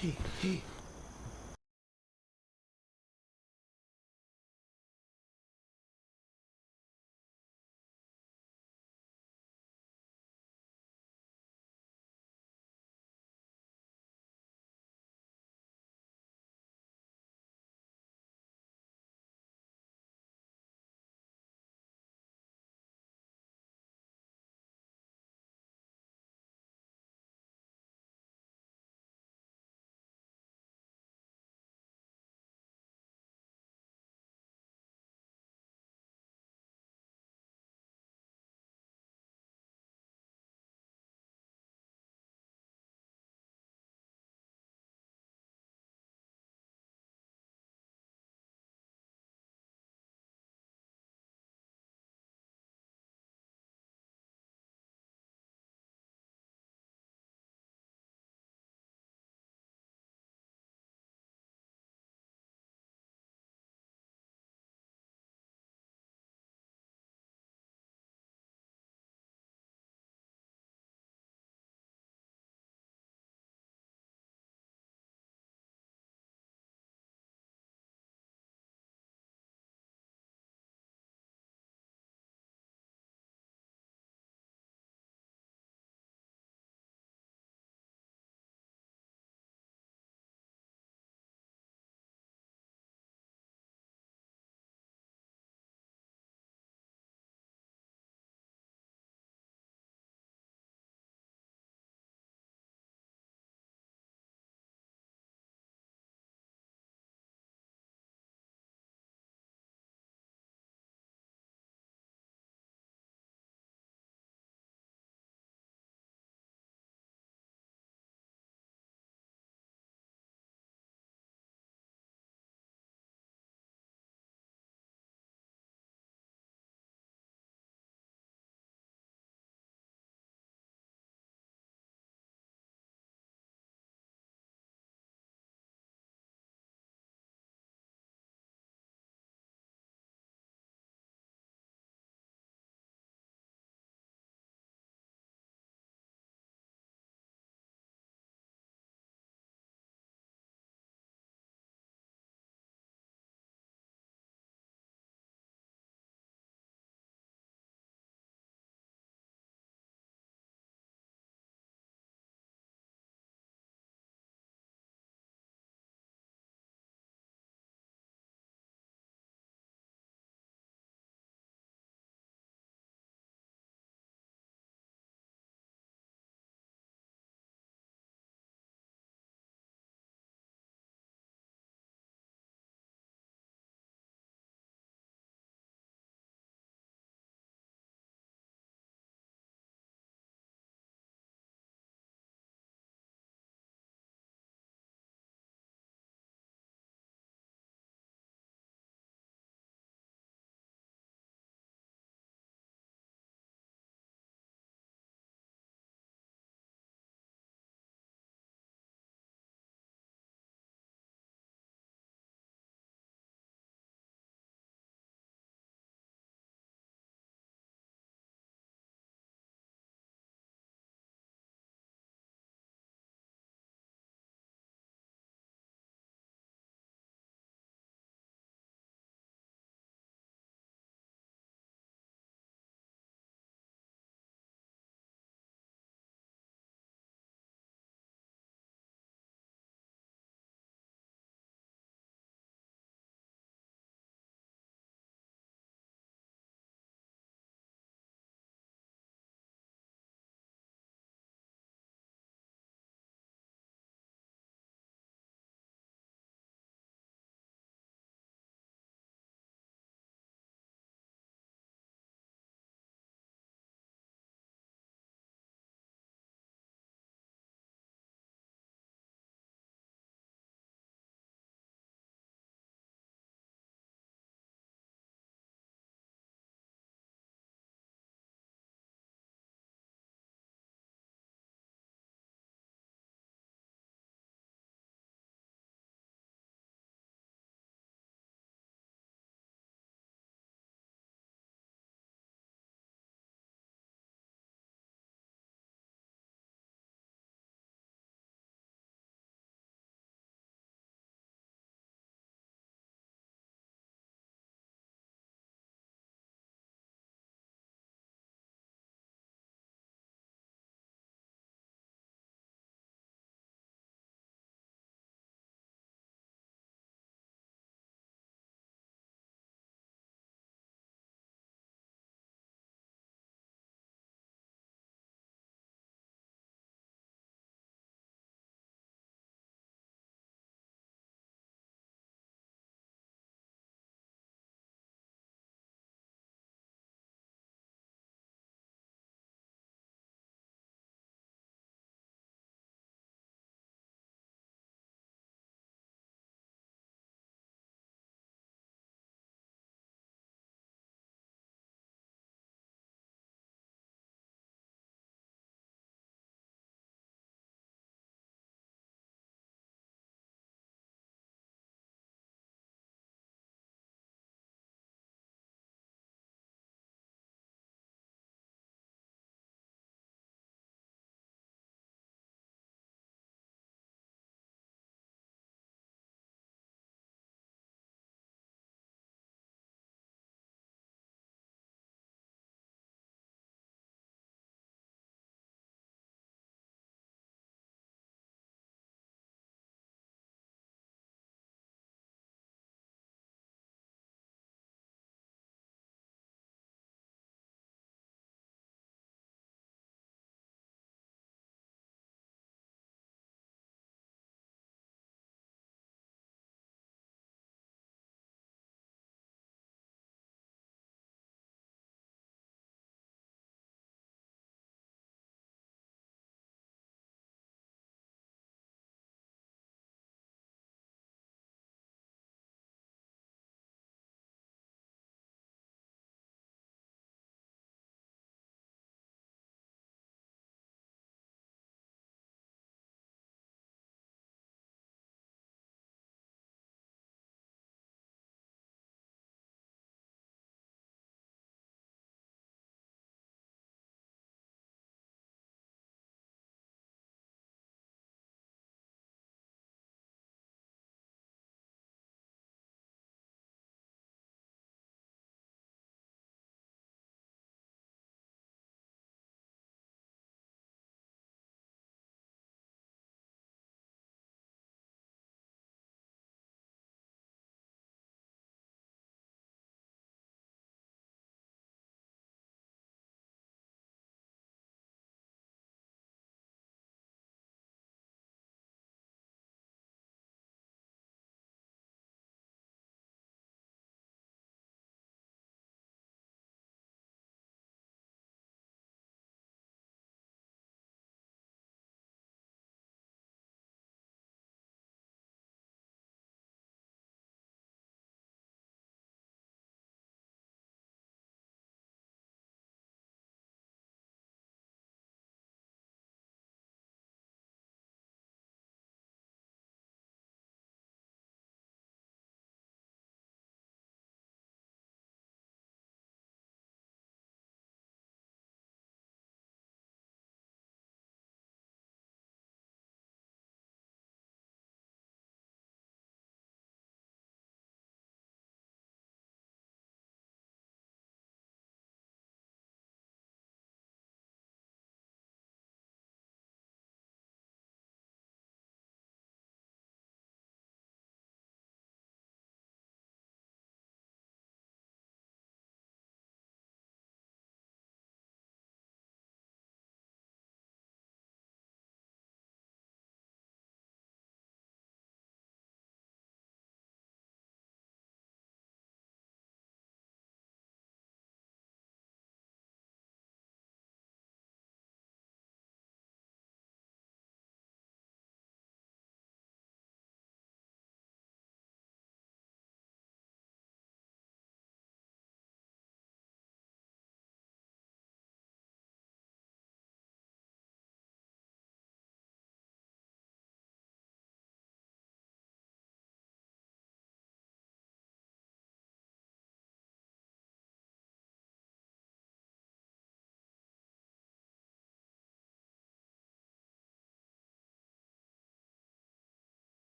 Hey.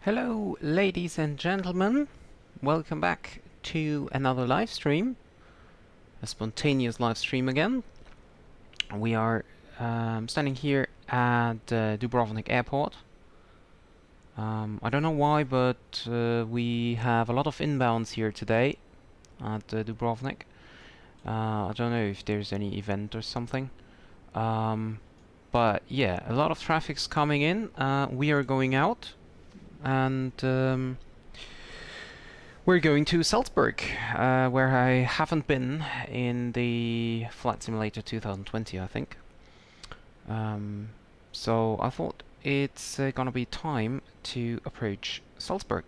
Hello, ladies and gentlemen. Welcome back to another live stream, a spontaneous live stream again. We are standing here at Dubrovnik airport. I don't know why, but we have a lot of inbounds here today at Dubrovnik. I don't know if there's any event or something. But yeah, a lot of traffic's coming in. We are going out. And we're going to Salzburg, where I haven't been in the Flight Simulator 2020, I think. So I thought it's gonna be time to approach Salzburg.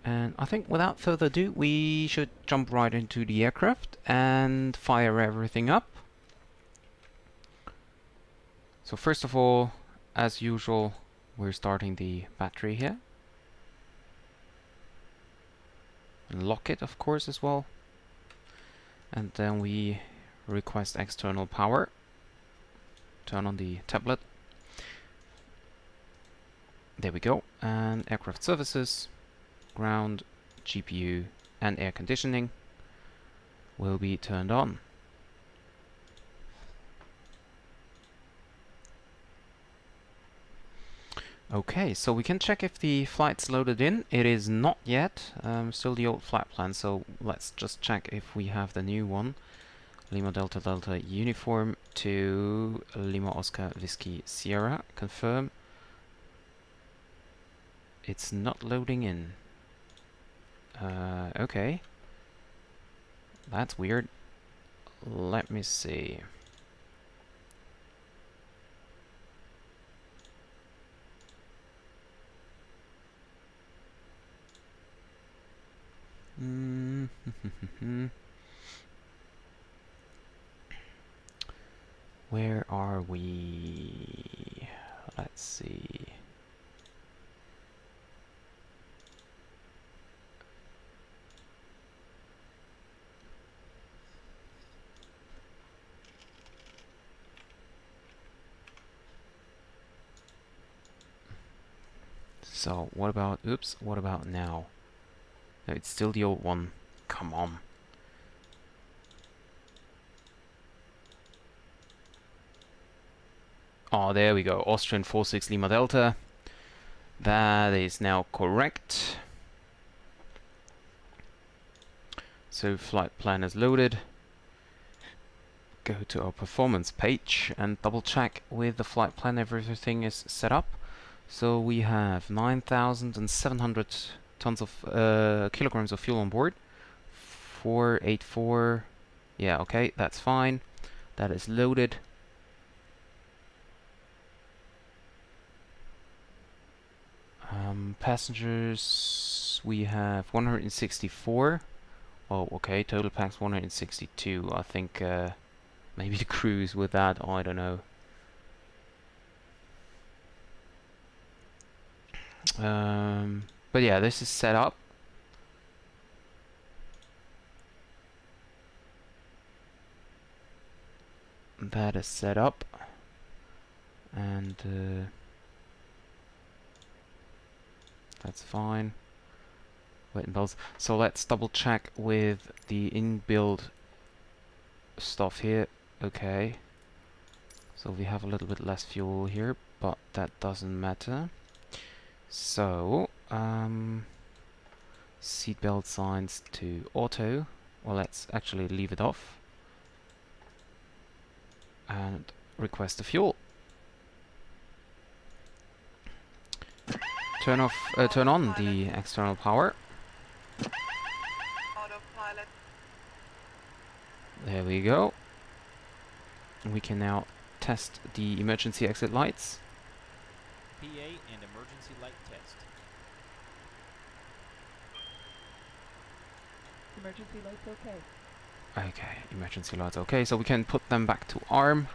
And I think without further ado, we should jump right into the aircraft and fire everything up. So first of all, as usual, we're starting the battery here. And lock it, of course, as well. And then we request external power. Turn on the tablet. There we go. And aircraft services, ground, GPU, and air conditioning will be turned on. Okay, so we can check if the flight's loaded in. It is not yet, still the old flight plan, so let's just check if we have the new one. Lima Delta Delta Uniform to Lima Oscar Whiskey Sierra, confirm. It's not loading in. Okay. That's weird. Let me see. Where are we? Let's see. So, what about, oops, what about now? No, it's still the old one. Come on. Oh, there we go. Austrian 46 Lima Delta. That is now correct. So, flight plan is loaded. Go to our performance page and double check with the flight plan everything is set up. So, we have 9,700 tons of kilograms of fuel on board. 484. Yeah, okay, that's fine. That is loaded. Passengers, we have 164. Oh, okay, total packs 162. I think maybe the cruise with that, I don't know. But yeah, this is set up. That is set up. And that's fine. Wait and bells. So let's double check with the inbuilt stuff here. Okay. So we have a little bit less fuel here, but that doesn't matter. So, seatbelt signs to auto. Well, let's actually leave it off. And request the fuel. Turn on the external power. Autopilot. There we go. We can now test the emergency exit lights. PA and emergency light test. Emergency lights okay. Okay, emergency lights okay, so we can put them back to arm.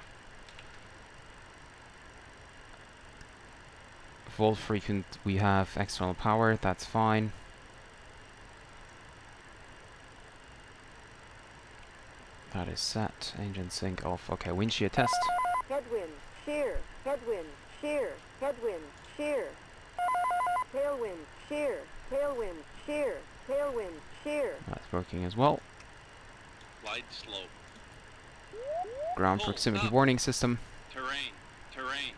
Volt frequent, we have external power, that's fine. That is set. Engine sync off. Okay, wind shear test. Headwind, shear, headwind, shear, headwind, shear. tailwind, shear, tailwind, shear, tailwind, shear. That's working as well. Glide slope. Ground Pull proximity up. warning system. Terrain. Terrain.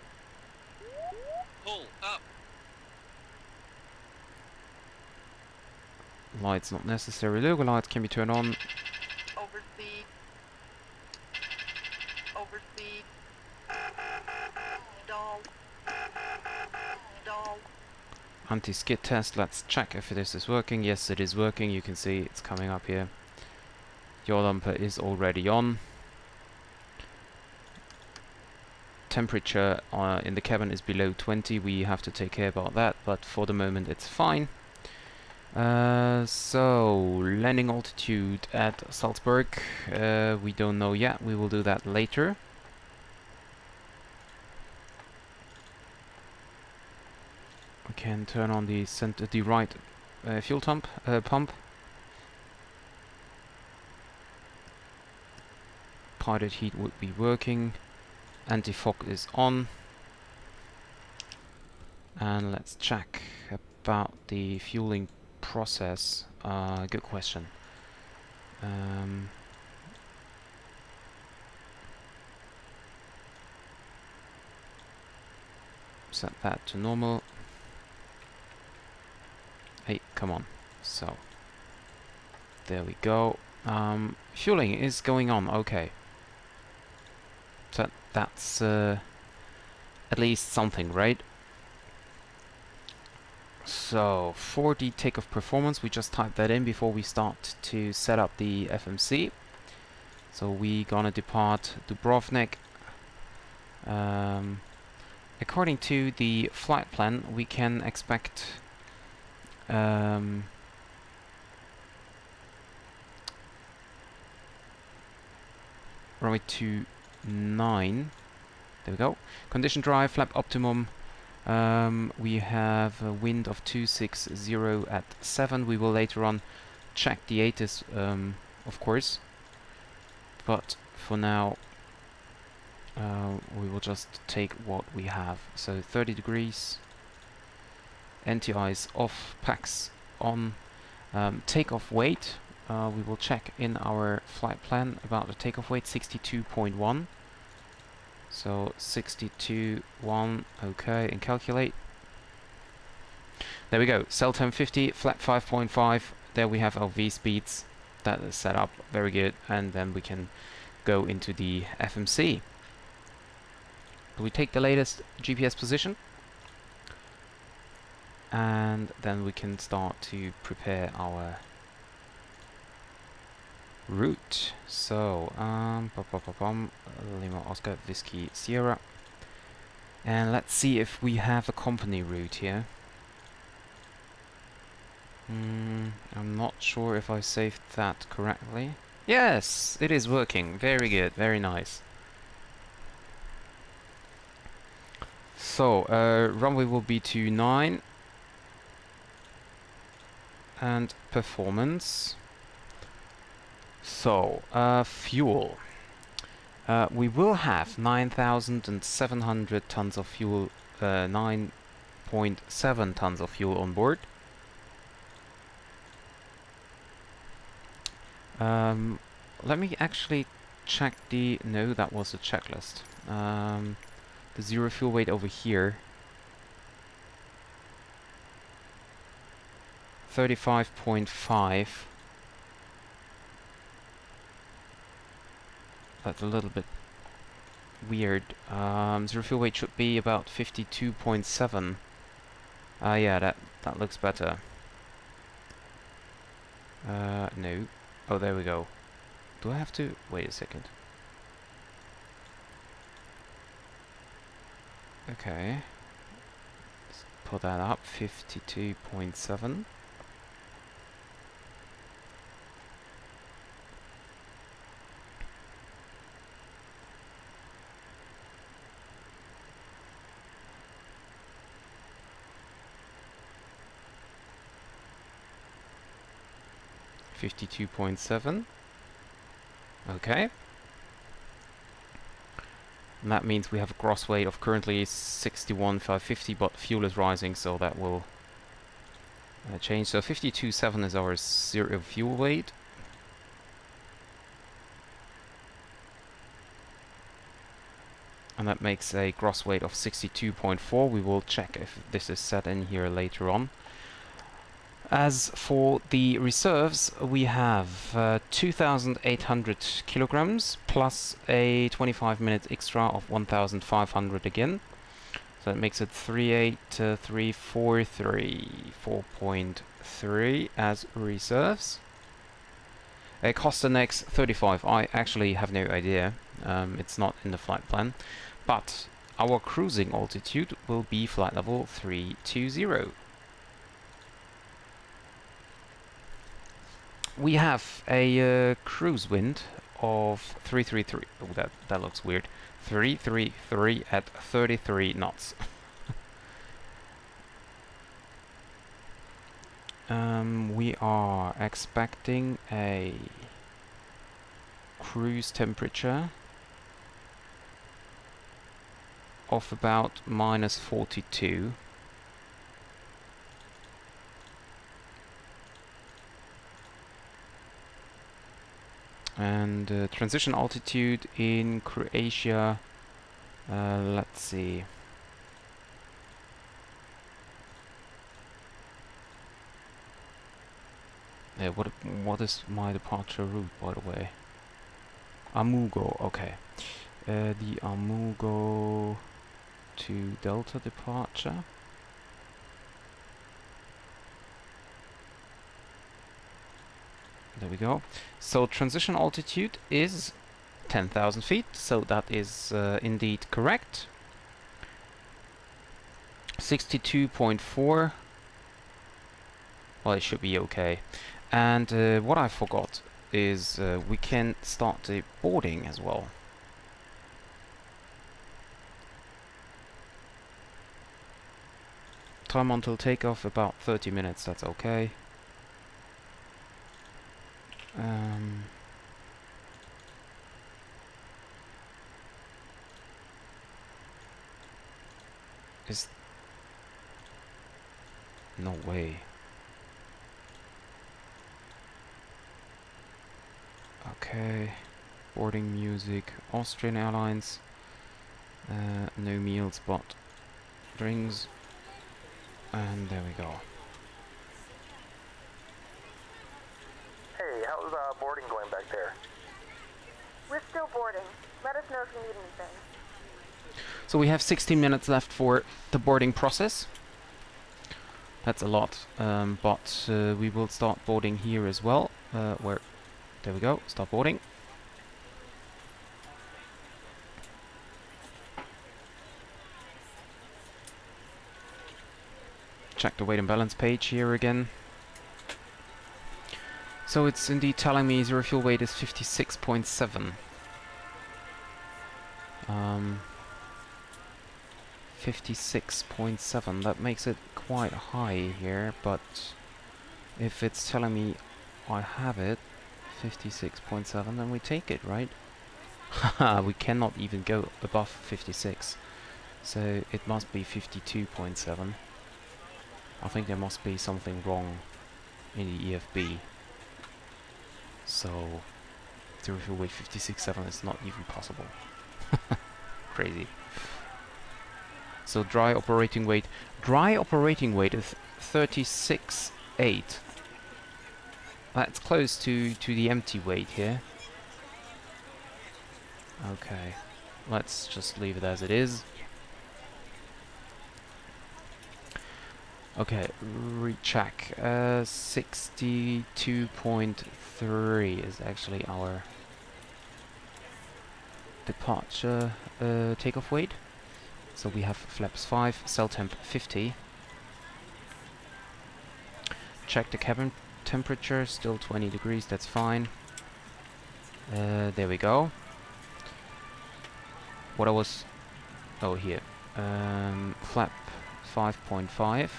Pull up. Lights not necessary. Logo lights can be turned on. Overspeed. Overspeed. Stall. Stall. Anti-skid test. Let's check if this is working. Yes, it is working. You can see it's coming up here. Yaw damper is already on. Temperature in the cabin is below 20. We have to take care about that, but for the moment it's fine. So landing altitude at Salzburg, we don't know yet. We will do that later. We can turn on the right fuel pump. Pilot heat would be working. Anti-fog is on. And let's check about the fueling process. Good question. Set that to normal. Hey, come on. So, there we go. Fueling is going on, okay. So that's at least something, right? So, for the takeoff performance, we just typed that in before we start to set up the FMC. So we gonna depart Dubrovnik. According to the flight plan, we can expect runway 29. There we go. Condition drive, flap optimum. We have a wind of 260 at 7. We will later on check the Atis, of course. But for now, we will just take what we have. So 30 degrees. NTIs off, packs on. Takeoff weight. We will check in our flight plan about the takeoff weight, 62.1. So 62.1, okay, and calculate. There we go, cell 1050, flap 5.5. There we have our V speeds. That is set up, very good. And then we can go into the FMC. We take the latest GPS position. And then we can start to prepare our route. So, Lima Oscar Whiskey Sierra. And let's see if we have a company route here. I'm not sure if I saved that correctly. Yes, it is working. Very good, very nice. So, runway will be 29. And performance. So, fuel. We will have 9,700 tons of fuel, 9.7 tons of fuel on board. Let me actually check the... No, that was a checklist. The zero fuel weight over here. 35.5. That's a little bit weird. Zero fuel weight should be about 52.7. Yeah, that looks better. No. Oh, there we go. Do I have to... Wait a second. Okay. Let's put that up. 52.7. .7. Okay. And that means we have a gross weight of currently 61,550, but fuel is rising, so that will change. So 52.7 is our zero fuel weight. And that makes a gross weight of 62.4. We will check if this is set in here later on. As for the reserves, we have 2,800 kilograms plus a 25-minute extra of 1,500 again. So that makes it 38,343, 4.3 as reserves. Cost the next 35. I actually have no idea. It's not in the flight plan. But our cruising altitude will be flight level 320. We have a cruise wind of 333. Oh, that looks weird. 333 at 33 knots. We are expecting a cruise temperature of about -42. And transition altitude in Croatia, let's see. What is my departure route, by the way? Amugo, okay. The Amugo to Delta departure. There we go. So transition altitude is 10,000 feet, so that is indeed correct. 62.4. Well, it should be okay. And what I forgot is we can start the boarding as well. Time until takeoff about 30 minutes, that's okay. Is no way. Okay, boarding music, Austrian Airlines, no meals but drinks, and there we go. Hey, how's boarding going back there? We're still boarding. Let us know if you need anything. So we have 16 minutes left for the boarding process. That's a lot, but we will start boarding here as well. There we go, start boarding. Check the weight and balance page here again. So it's indeed telling me zero fuel weight is 56.7. 56.7, that makes it quite high here, but if it's telling me I have it, 56.7, then we take it, right? Haha, we cannot even go above 56, so it must be 52.7. I think there must be something wrong in the EFB. So, zero fuel weight 56.7 is not even possible. Crazy. So dry operating weight. Dry operating weight is 36.8. That's close to the empty weight here. Okay, let's just leave it as it is. Okay, recheck. 62.3 is actually our departure takeoff weight. So we have flaps 5, cell temp 50. Check the cabin temperature, still 20 degrees, that's fine. There we go. What I was... oh, here. Flap 5.5.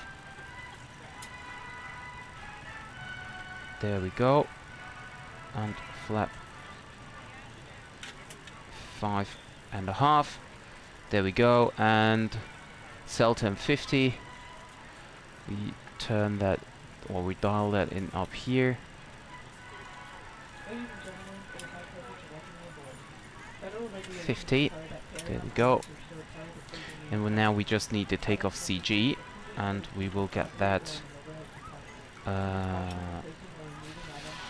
There we go. And flap 5.5. There we go. And cell temp 50. We turn that or we dial that in up here. 50. There we go. And now we just need to take off CG, and we will get that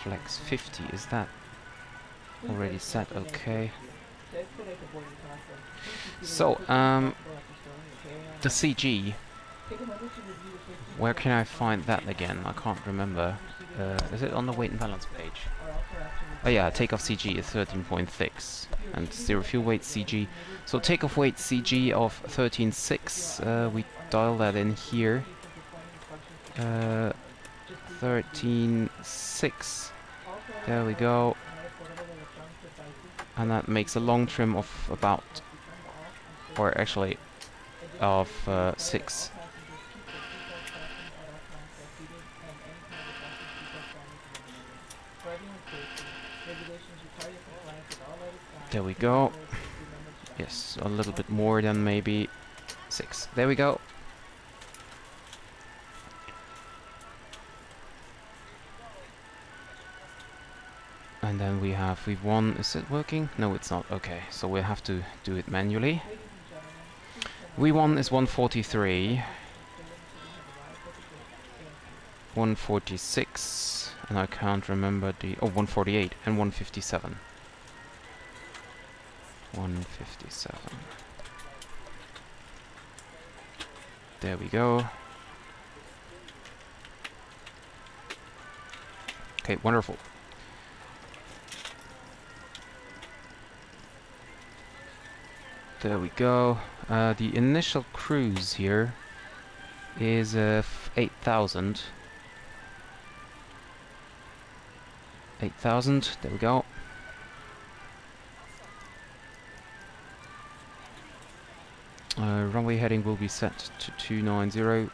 flex 50. Is that already set? Okay. So the CG. Where can I find that again? I can't remember. Is it on the weight and balance page? Oh yeah, takeoff CG is 13.6 and zero fuel weight CG. So takeoff weight CG of 13.6. We dial that in here. 13.6. There we go. And that makes a long trim of about, or actually, of 6. There we go. Yes, a little bit more than maybe 6. There we go. And then we have V1. Is it working? No, it's not. Okay, so we have to do it manually. V1 is 143. 146. And I can't remember the... Oh, 148 and 157. 157. There we go. Okay, wonderful. There we go. The initial cruise here is 8,000. 8,000, there we go. Runway heading will be set to 290.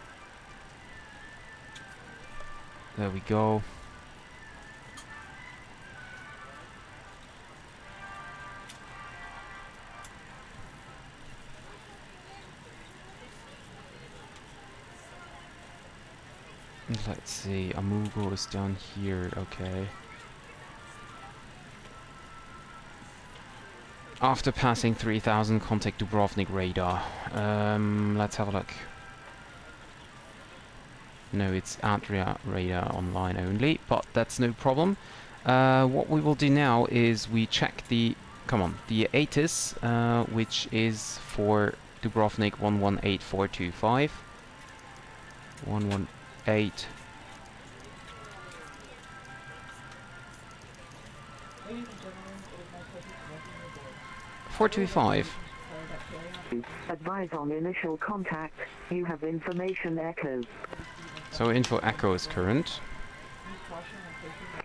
There we go. Let's see, Amugo is down here, okay. After passing 3000, contact Dubrovnik radar. Let's have a look. No, it's Adria radar online only, but that's no problem. What we will do now is we check the, the Atis, which is for Dubrovnik 118425. 118. 425. Advise on initial contact. You have information echo. So info echo is current.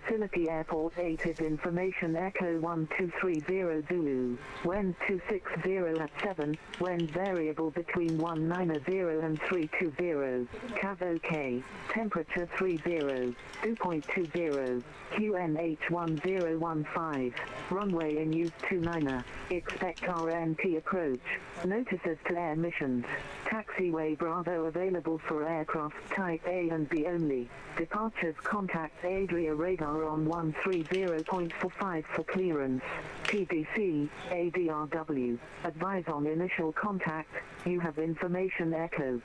Facility Airport 8 is information echo 1230 Zulu. When 260 at 7. When variable between 190 and 320. Cav OK. Temperature 30. 2.20. QNH 1015. Runway in use 29. Expect RNT approach. Notices to air missions. Taxiway Bravo available for aircraft type A and B only. Departures contact Adria radar on 130.45 for clearance. TDC, ADRW. Advise on initial contact. You have information echo.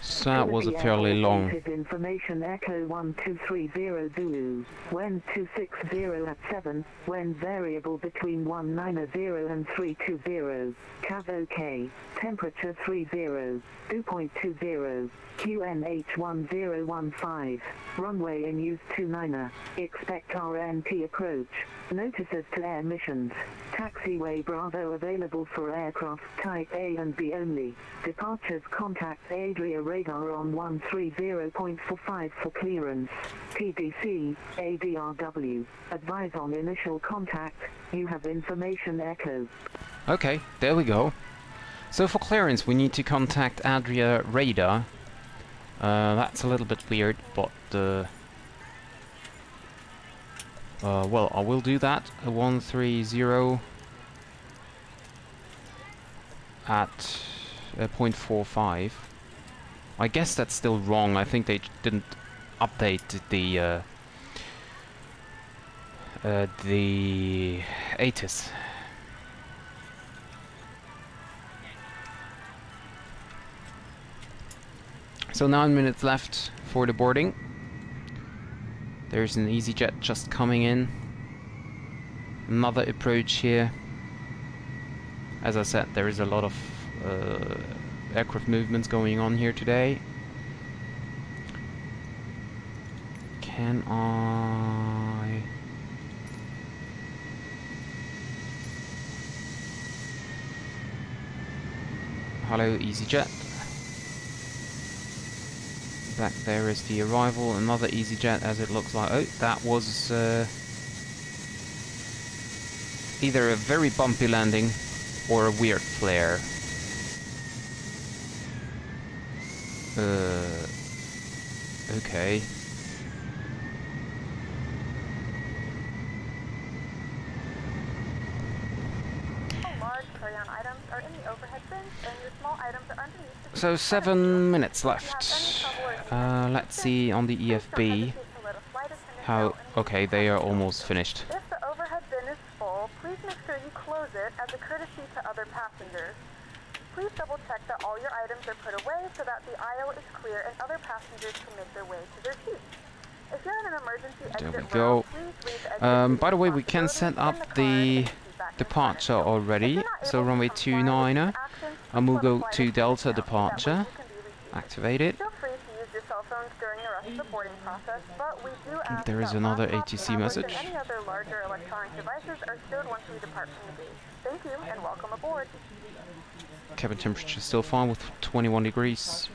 So that was a fairly long. Information echo 1230 Zulu. When 260 at 7. When variable between 190 and 320. Cav OK. Temperature 30. 2.20. QNH 1015. Runway in use 29. Expect RNT approach. Notices to air missions. Taxiway Bravo available for aircraft type A and B only. Departures contact Adria radar on 130.45 for clearance. TDC, ADRW. Advise on initial contact. You have information echo. Okay, there we go. So for clearance we need to contact Adria radar. That's a little bit weird, but well, I will do that. 130 at 0.45. I guess that's still wrong. I think they didn't update the Atis. So 9 minutes left for the boarding. There's an EasyJet just coming in. Another approach here. As I said, there is a lot of aircraft movements going on here today. Can I... Hello, EasyJet. Back there is the arrival. Another EasyJet, as it looks like. Oh, that was either a very bumpy landing or a weird flare. Okay. So 7 minutes left. Let's see on the EFB how... Okay, they are almost finished. If the overhead bin is full, please make sure you close it as a courtesy to other passengers. Please double check that all your items are put away so that the aisle is clear and other passengers can make their way to their seats. If you're in an emergency There we exit go. row, please leave the exit By the way, seat we can responsibility set up in the car the and seat back in departure front. already. So runway 29er, and we'll go to Delta departure. Activate it. Feel free to use your cell phones during the rest of the boarding process, but we do ask There is that another laptops, ATC tablets, message. and any other larger electronic devices are stowed once we depart from the gate. Thank you and welcome aboard. Cabin temperature still fine with 21 degrees.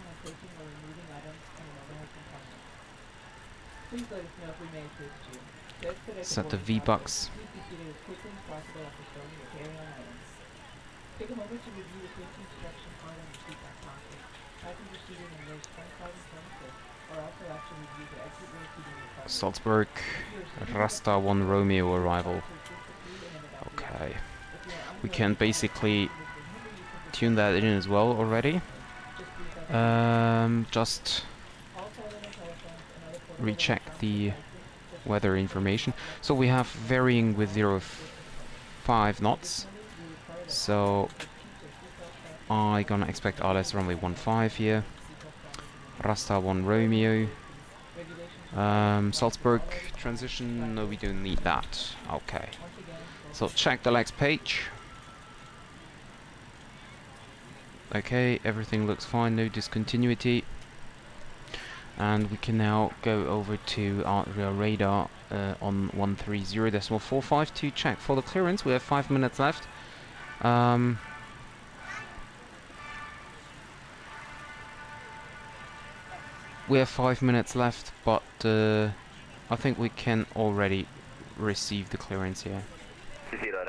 Set the V-Bucks. Salzburg, Rasta 1 Romeo arrival. Okay. We can basically tune that in as well already. Just recheck the weather information. So we have varying with 0.5 knots. So I gonna expect RLS runway 15 here. Rasta 1 Romeo. Salzburg transition, no, we don't need that. Okay. So check the legs page. Okay, everything looks fine, no discontinuity. And we can now go over to our radar on 130.45 to check for the clearance. We have 5 minutes left. We have 5 minutes left, but I think we can already receive the clearance here. 0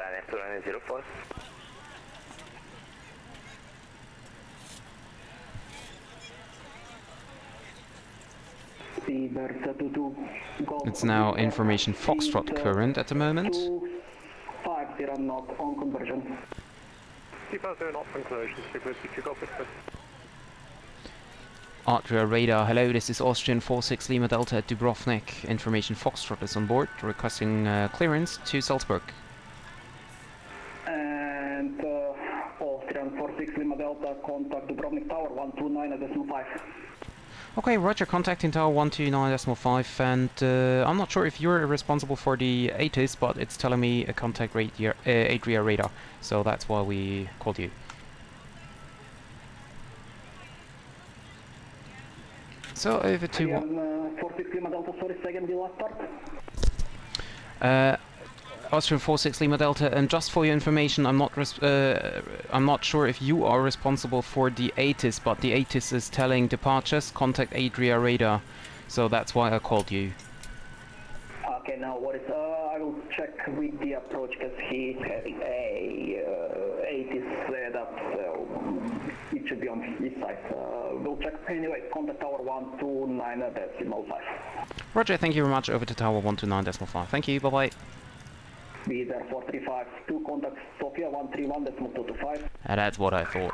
It's now information Foxtrot current at the moment. 50 knot on conversion. 50 knot on conversion, Atria radar, hello, this is Austrian 46 Lima Delta at Dubrovnik. Information Foxtrot is on board, requesting clearance to Salzburg. And Austrian 46 Lima Delta, contact Dubrovnik Tower 129.5. Okay, roger, contacting tower 129.5, and I'm not sure if you're responsible for the Atis, but it's telling me a contact Adria radar, so that's why we called you. So over to Again, 46 Lima Delta, sorry, second the last part. Austrian 46 Lima Delta, and just for your information, I'm not sure if you are responsible for the Atis, but the Atis is telling departures, contact Adria radar, so that's why I called you. Okay, now what is, I will check with the approach because he's having a 80 set up, so it should be on his side. We'll check anyway, contact tower 129.5. Roger, thank you very much, over to tower 129.5. Thank you, bye-bye. Be there 435, 2 contact Sofia 131.225. That's what I thought.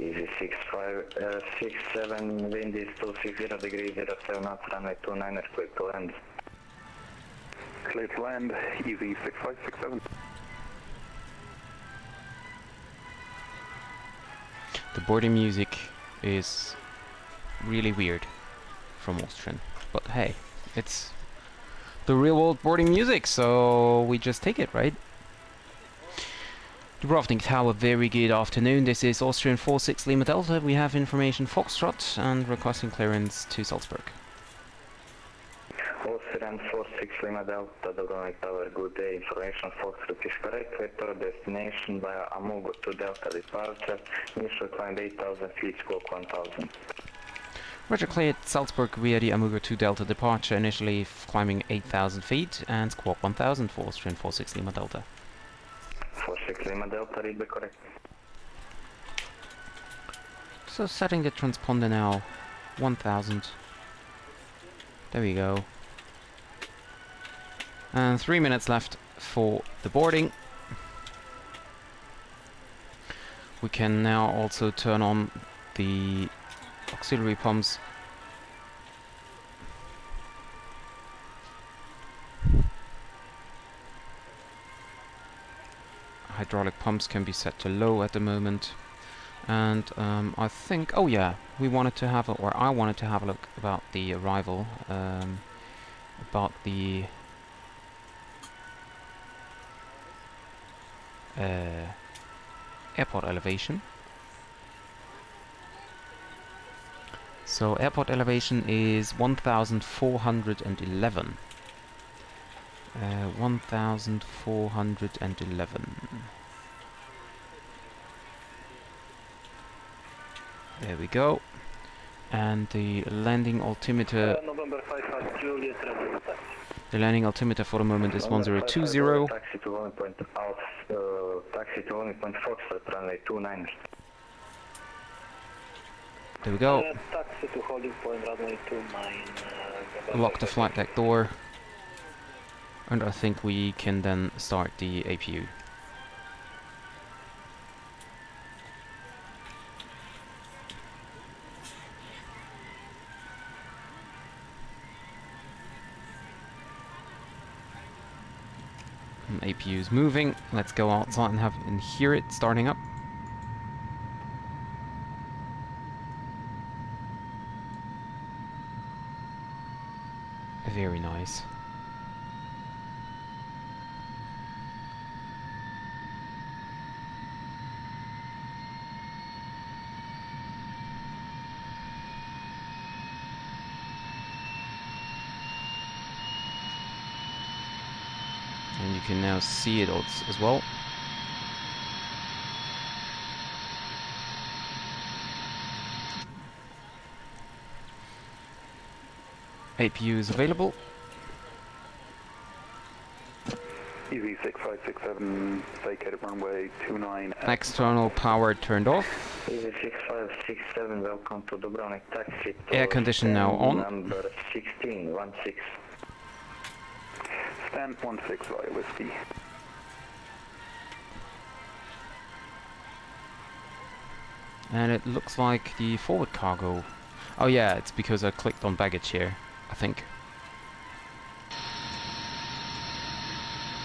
Easy 6567, wind is 260 degrees, 07 knots, runway 29, clear to land. Clear to land, easy 6567. The boarding music is really weird from Austrian, but hey, it's the real world boarding music, so we just take it, right? Dubrovnik Tower, very good afternoon. This is Austrian 46 Lima Delta. We have information Foxtrot and requesting clearance to Salzburg. Austrian 46 Lima Delta, Dubrovnik Tower, good day. Information Foxtrot is correct. Vector destination via Amugo to Delta departure. Initial climb 8,000 feet, squawk 1,000. Roger, cleared Salzburg via the Amugo to Delta departure, initially climbing 8,000 feet and squawk 1,000 for Austrian 46 Lima Delta. 46 Lima Delta, read the correct. So setting the transponder now, 1,000. There we go. And 3 minutes left for the boarding. We can now also turn on the auxiliary pumps. Hydraulic pumps can be set to low at the moment. And I think, oh yeah, we wanted to have, or I wanted to have a look about the arrival, about the airport elevation. So airport elevation is 1,411. 1,411. There we go. And the landing altimeter. November 55 Juliet, The landing altimeter for the moment is 1020. Taxi to only point out, taxi to only point Foxtrot, runway 29. There we go. Taxi to holding point, runway 29. Lock the flight deck door. And I think we can then start the APU. APU is moving. Let's go outside and hear it starting up. Very nice. And you can now see it as well. APU is available. Easy 6567, vacated runway 29. External power turned off. Easy 6567, welcome to Dubrovnik taxi. Air condition now on. Number 1616. Stand 16 via whiskey. And it looks like the forward cargo. Oh yeah, it's because I clicked on baggage here, I think.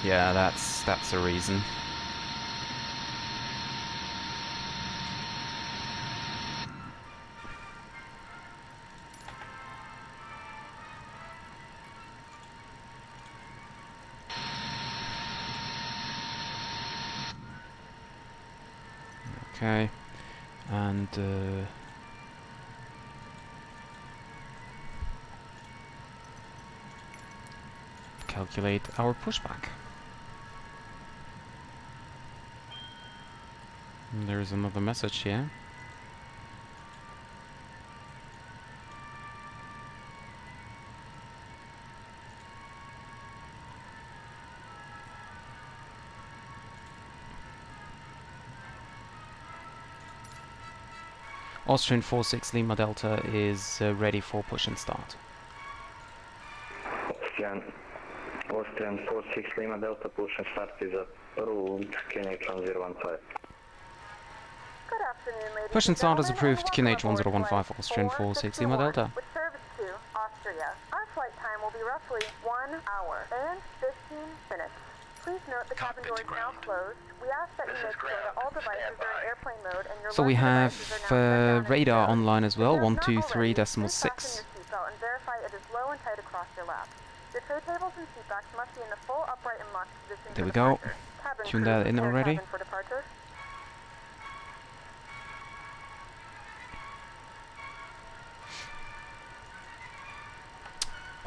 Yeah, that's the reason. Okay, and calculate our pushback. And there's another message here. Austrian 46 Lima Delta is ready for push and start. Austrian 46 Lima Delta, push and start is approved. Can you turn 015? Good afternoon, ladies Push and start as gentlemen, approved. and QNH welcome aboard 1015 flight Austrian 460 Lima 461, Delta. With service to Austria. Our flight time will be roughly 1 hour and 15 minutes. Please note the cabin doors are now closed. We ask that you make sure that all devices are in airplane mode and your So we larger have devices are now shut down and radar stowed. online as If well, you have not already, please 123.6. fasten your seatbelt and verify it is low and tight across your lap. Your tray tables and seat backs must be in the full upright and locked position There for we go. departure. Cabin Tune crew, that in prepare already. cabin for departure.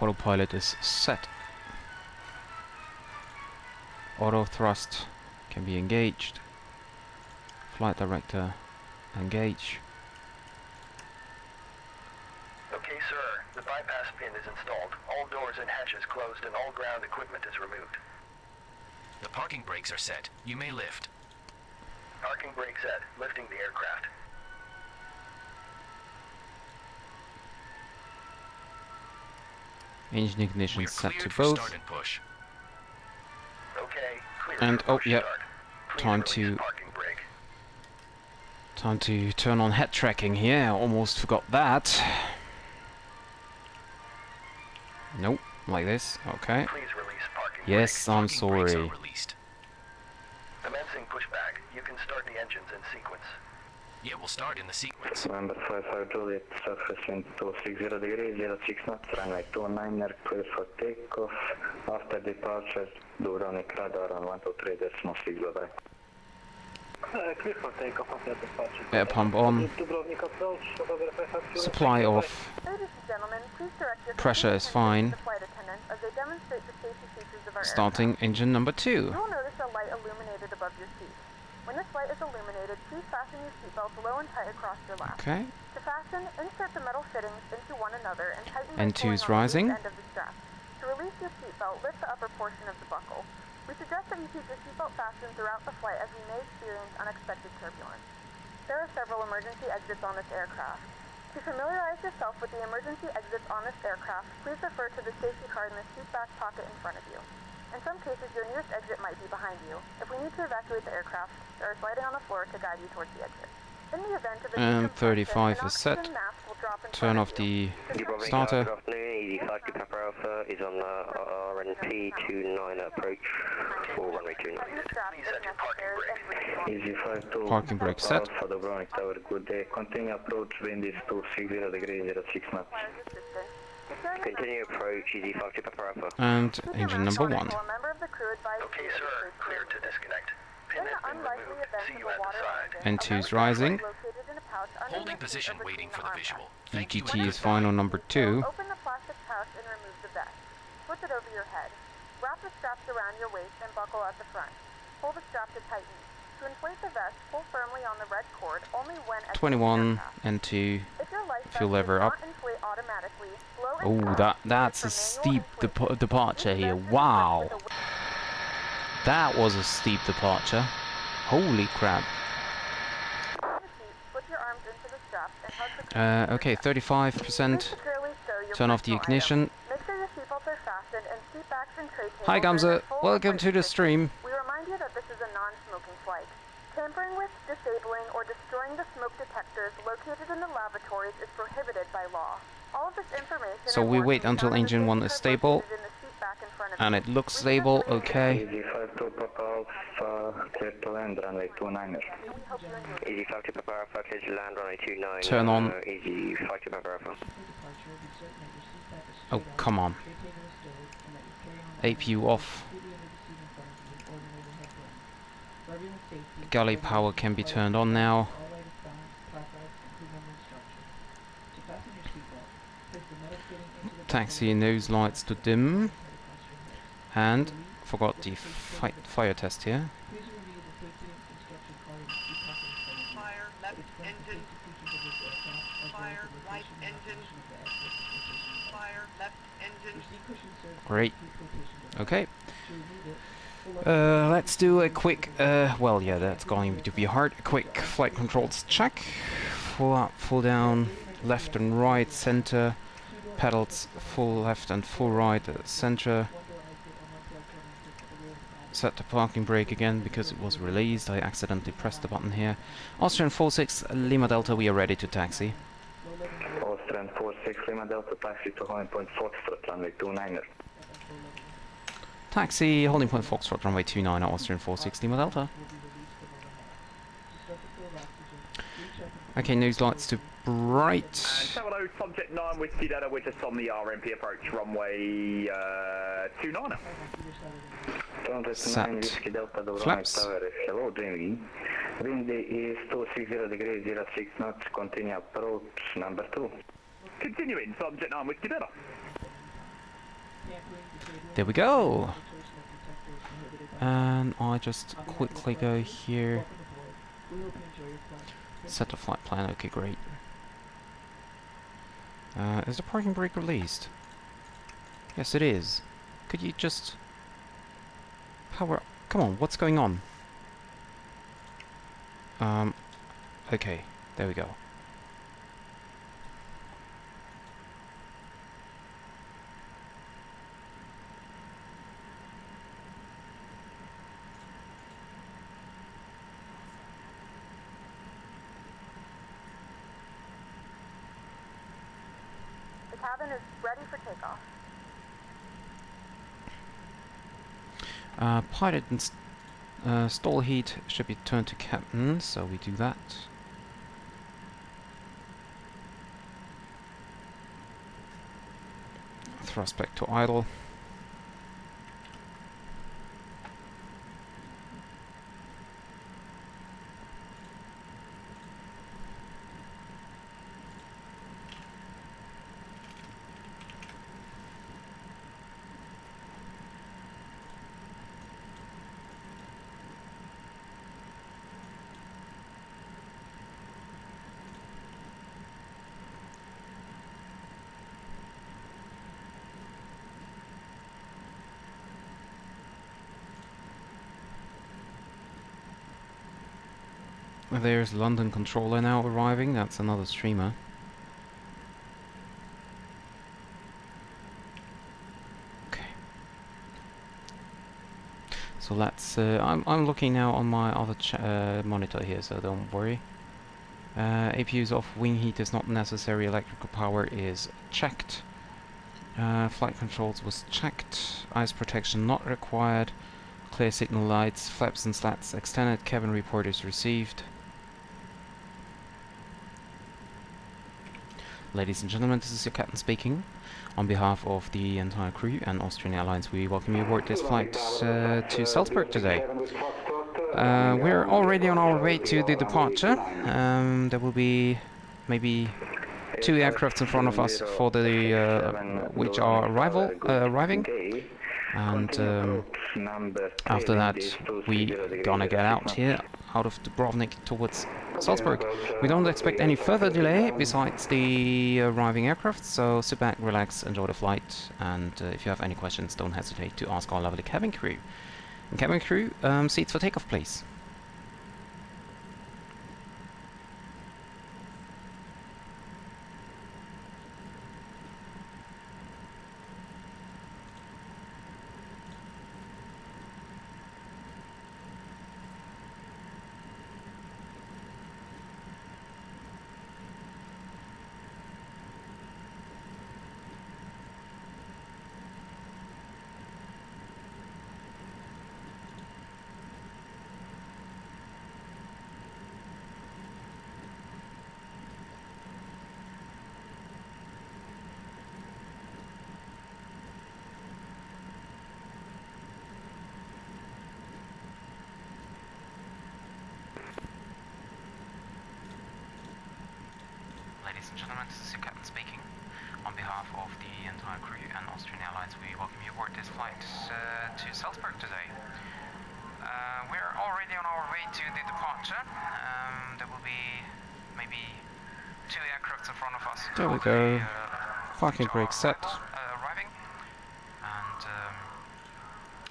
Autopilot is set. Auto thrust can be engaged. Flight director engage. Okay, sir. The bypass pin is installed. All doors and hatches closed and all ground equipment is removed. The parking brakes are set. You may lift. Parking brake set. Lifting the aircraft. Engine ignition We're set to cleared for both. start and push. Okay, clear And for oh push yep, start. Please time release to parking brake. time to turn on head tracking here. Almost forgot that. Nope, like this. Okay. Please release parking Yes, I'm Parking brakes sorry. are released. brake. Commencing pushback. You can start the engines in sequence. Yeah, we'll start in the sequence. November 55 Juliet, surface wind 260 degrees, 06 knots, runway 29, clear for takeoff. After departure, Dubrovnik radar on 123.6, bye-bye. Clear for takeoff after departure. Air pump on. Dubrovnik approach, November 55 Supply off. Ladies and gentlemen, please direct your Pressure is attention fine. to the flight attendants as they demonstrate the safety features of our Starting engine number 2. aircraft. You will notice a light illuminated above your seat. When this light is illuminated, please fasten your seatbelt low and tight across your lap. Okay. To fasten, insert the metal fittings into one another and tighten by N2 is pulling on the rising. loose end of the strap. To release your seatbelt, lift the upper portion of the buckle. We suggest that you keep your seatbelt fastened throughout the flight as we may experience unexpected turbulence. There are several emergency exits on this aircraft. To familiarize yourself with the emergency exits on this aircraft, please refer to the safety card in the seat back pocket in front of you. In some cases, your nearest exit might be behind you. If we need to evacuate the aircraft, there is lighting on the floor to guide you towards the exit. In the event of a And decompression, 35 an is set. oxygen mask will drop in Turn front off of you. the starter. Good afternoon, Easy 52 Papa Alpha is on RNP 29 approach for runway 29. Tighten the straps Please if set your parking necessary and brake. Easy 52 Parking brake set. Alpha, Dubrovnik Tower, good day. Continue approach, wind is 260 degrees, 06 knots. requires assistance. Securing the Continue approach, Easy 52 Papa Alpha. And Keep your engine mask number on 1. until a member of the crew advises Okay, you to sir. replace Clear your to disconnect. In Pin the has been unlikely removed. event See of you a at the water side. engine, N2 a is life rising. raft located in a pouch under Holding the seat position or waiting between for the arm visual. rests. Thank you ETT and is goodbye. fine on number 2. Open the plastic pouch and remove the vest. Flip it over your head. Wrap the straps around your waist and buckle at the front. Pull the strap to tighten. To inflate the vest, pull firmly on the red cord only when exiting 21 aircraft. and 2. If your life fuel vest lever does up. not inflate automatically, blow and Oh, tap that's for a manual steep inflation. departure Each here. vest is Wow. equipped with a That was a steep departure. Holy crap. Put your arms into the straps and hug the cushions Okay, 35%. securely stow your Turn off the personal ignition. items. Make sure your seatbelts are fastened and seat backs and tray tables Hi are in Gamza, their full welcome to upright the position. stream. We remind you that this is a non-smoking flight. Tampering with, disabling, or destroying the smoke detectors located in the lavatories is prohibited by law. All of this information So and we more wait can be until found in the engine 1 safety is card stable. located in the seat back in front of And you. it looks We stable, suggest you okay. Easy 52 Papa Alpha, clear to land, runway 29. We hope you enjoy. Easy 52 Papa Alpha, clear to land runway 29. Turn on. Easy 52 Papa Alpha. Oh, come on. APU off. Galley power can be turned on now. Taxi nose lights to dim. And forgot the fire test here. Fire left engine. Fire right engine. Fire left engine. Great. Okay. Let's do a quick, well, yeah, that's going to be hard. A quick flight controls check. Full up, full down, left and right, center. Pedals, full left and full right, center. set the parking brake again because it was released. I accidentally pressed the button here. Austrian 46 Lima Delta, we are ready to taxi. Austrian 46 Lima Delta, taxi to holding point Foxtrot, runway 29er. Taxi, holding point Foxtrot, runway 29, Austrian 46 Lima Delta. Okay, nose lights to bright. And 70 subject 9 Whiskey Delta, we're just on the RMP approach, runway 29er. Set. Flaps. Hello, Jamie. Wind is 260 degrees, 06 knots, continue approach number 2. Continuing, subject 9 Whiskey Delta. There we go. And I just quickly go here. Set the flight plan, okay, great. Is the parking brake released? Yes, it is. Could you just... power... Come on, what's going on? Okay, there we go. The cabin is ready for takeoff. Pilot and stall heat should be turned to captain, so we do that. Thrust back to idle. There's London controller now arriving, that's another streamer. Okay. So let's, I'm looking now on my other monitor here, so don't worry. APU's off, wing heat is not necessary, electrical power is checked. Flight controls was checked, ice protection not required. Clear signal lights, flaps and slats extended, cabin report is received. Ladies and gentlemen, this is your captain speaking. On behalf of the entire crew and Austrian Airlines, we welcome you aboard this flight to Salzburg today. We're already on our way to the departure. There will be maybe 2 aircrafts in front of us for the which are arriving. And after that, we gonna get out here, out of Dubrovnik towards Salzburg. We don't expect any further delay besides the arriving aircraft, so sit back, relax, enjoy the flight, and if you have any questions, don't hesitate to ask our lovely cabin crew. And cabin crew, seats for takeoff, please. Ladies and gentlemen, this is your captain speaking. On behalf of the entire crew and Austrian Airlines, we welcome you aboard this flight to Salzburg today. We're already on our way to the departure. There will be maybe 2 aircrafts in front of us. There we go. Parking brake set. Arriving. And